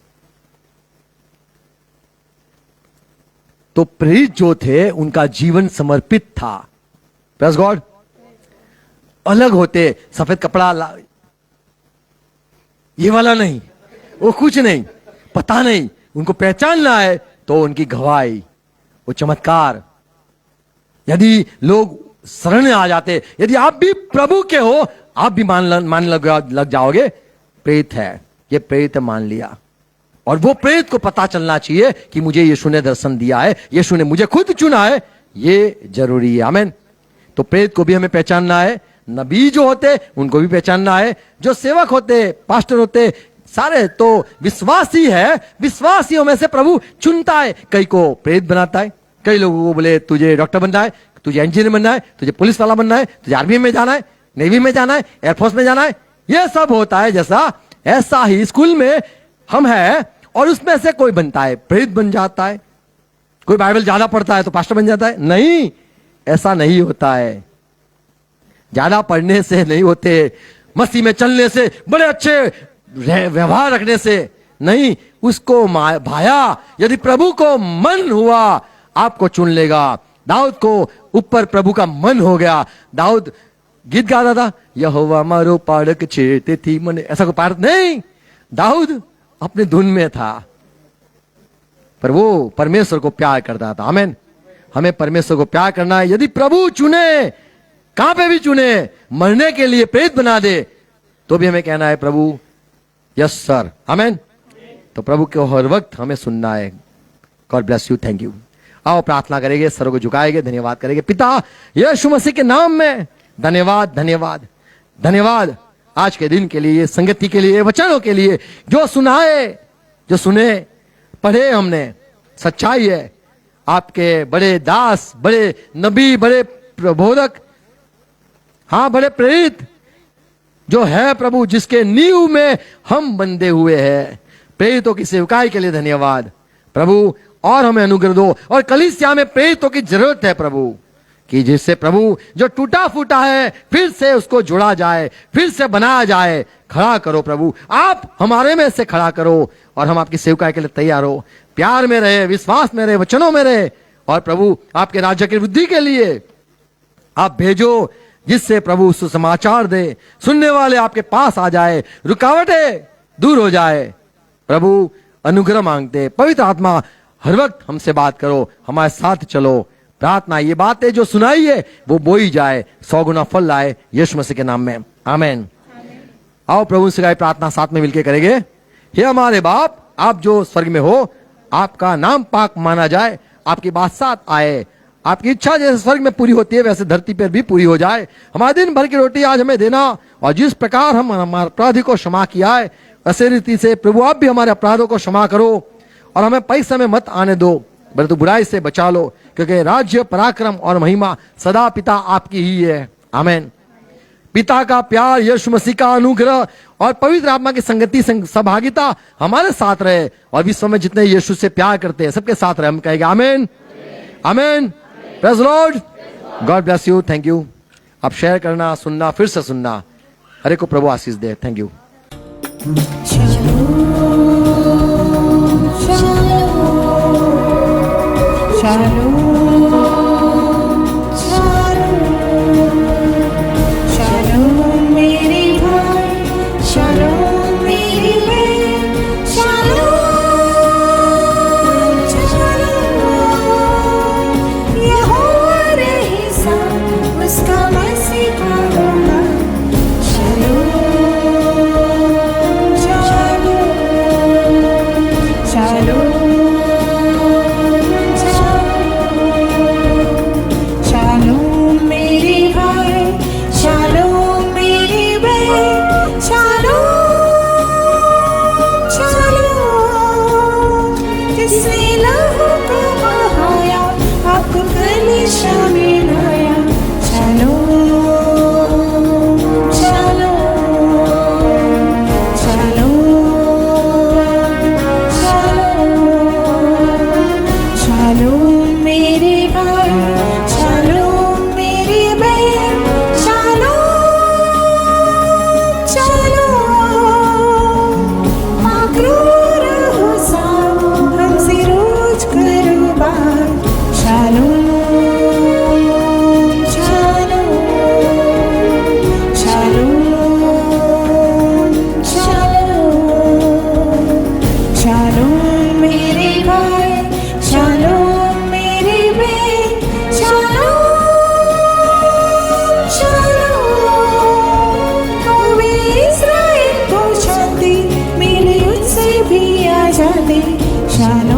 S1: तो प्रेरित जो थे उनका जीवन समर्पित था। Praise God. अलग होते, सफेद कपड़ा ये वाला नहीं, वो कुछ नहीं, पता नहीं, उनको पहचानना है तो उनकी गवाही, वो चमत्कार। यदि लोग शरण आ जाते, यदि आप भी प्रभु के हो, आप भी मान लग जाओगे प्रेरित है, ये प्रेरित मान लिया। और वो प्रेरित को पता चलना चाहिए कि मुझे यीशु ने दर्शन दिया है, यीशु ने मुझे खुद चुना है, ये जरूरी है। आमीन। तो प्रेरित को भी हमें पहचानना है। नबी जो होते उनको भी पहचानना है। जो सेवक होते, पास्टर होते, सारे तो विश्वासी है। विश्वासियों में से प्रभु चुनता है। कई को प्रेरित बनाता है। कई लोगों को बोले तुझे डॉक्टर बनना है, तुझे इंजीनियर बनना है, तुझे पुलिस वाला बनना है, तुझे आर्मी में जाना है, नेवी में जाना है, एयरफोर्स में जाना है। ये सब होता है। जैसा ऐसा ही स्कूल में हम हैं और उसमें से कोई बनता है, प्रेरित बन जाता है। कोई बाइबल ज्यादा पढ़ता है तो पास्टर बन जाता है। नहीं, ऐसा नहीं होता है। ज्यादा पढ़ने से नहीं होते, मसीह में चलने से, बड़े अच्छे व्यवहार रखने से नहीं। उसको भाया, यदि प्रभु को मन हुआ आपको चुन लेगा। दाऊद को ऊपर प्रभु का मन हो गया। दाऊद गीत गाता था, यहोवा मारो पाड़क छेड़ते थी मन। ऐसा कोई पाड़ नहीं, दाऊद अपने धुन में था, पर वो परमेश्वर को प्यार करता था। आमीन। हमें परमेश्वर को प्यार करना है। यदि प्रभु चुने, कहां पे भी चुने, मरने के लिए प्रेरित बना दे, तो भी हमें कहना है प्रभु यस सर। आमीन। तो प्रभु को हर वक्त हमें सुनना है। God bless you, thank you. आओ प्रार्थना करेंगे, सरों को झुकाएंगे, धन्यवाद करेंगे। पिता यीशु मसीह के नाम में धन्यवाद, धन्यवाद, धन्यवाद आज के दिन के लिए, संगति के लिए, वचनों के लिए, जो सुनाए, जो सुने, पढ़े हमने। सच्चाई है आपके बड़े दास, बड़े नबी, बड़े प्रबोधक, हाँ बड़े प्रेरित जो है प्रभु, जिसके नींव में हम बंधे हुए हैं। प्रेरितों की सेवकाई के लिए धन्यवाद प्रभु, और हमें अनुग्रह दो। और कलीसिया में प्रेरितों की जरूरत है प्रभु, कि जिससे प्रभु जो टूटा फूटा है फिर से उसको जुड़ा जाए, फिर से बनाया जाए। खड़ा करो प्रभु, आप हमारे में से खड़ा करो, और हम आपकी सेवकाई के लिए तैयार हो। प्यार में रहे, विश्वास में रहे, वचनों में रहे, और प्रभु आपके राज्य की वृद्धि के लिए आप भेजो, जिससे प्रभु सुसमाचार दे, सुनने वाले आपके पास आ जाए, रुकावटें दूर हो जाए। प्रभु अनुग्रह मांगते, पवित्र आत्मा हर वक्त हमसे बात करो, हमारे साथ चलो। प्रार्थना ये बातें जो सुनाई है वो बोई जाए, 100 गुना फल लाए, यीशु मसीह के नाम में आमीन। आओ प्रभु से गाय प्रार्थना साथ में मिलकर करेंगे। हे हमारे बाप, आप जो स्वर्ग में हो, आपका नाम पाक माना जाए, आपकी बादशाह आए, आपकी इच्छा जैसे स्वर्ग में पूरी होती है वैसे धरती पर भी पूरी हो जाए। हमारे दिन भर की रोटी आज हमें देना, और जिस प्रकार हम हमारे अपराधी को क्षमा किया है वैसे रीति से प्रभु आप भी हमारे अपराधों को क्षमा करो, और हमें परीक्षा में मत आने दो, बल्कि बुराई से बचा लो, क्योंकि राज्य, पराक्रम और महिमा सदा पिता आपकी ही है। आमीन। पिता का प्यार, यीशु मसीह का अनुग्रह और पवित्र आत्मा की संगति, सहभागिता हमारे साथ रहे, और विश्व में जितने यीशु से प्यार करते हैं सबके साथ रहे। हम कहेंगे आमीन, आमीन। Praise Lord, God bless you, thank you. आप शेयर करना, सुनना, फिर से सुनना। हर एक को प्रभु आशीष दे। Thank you.
S4: शांति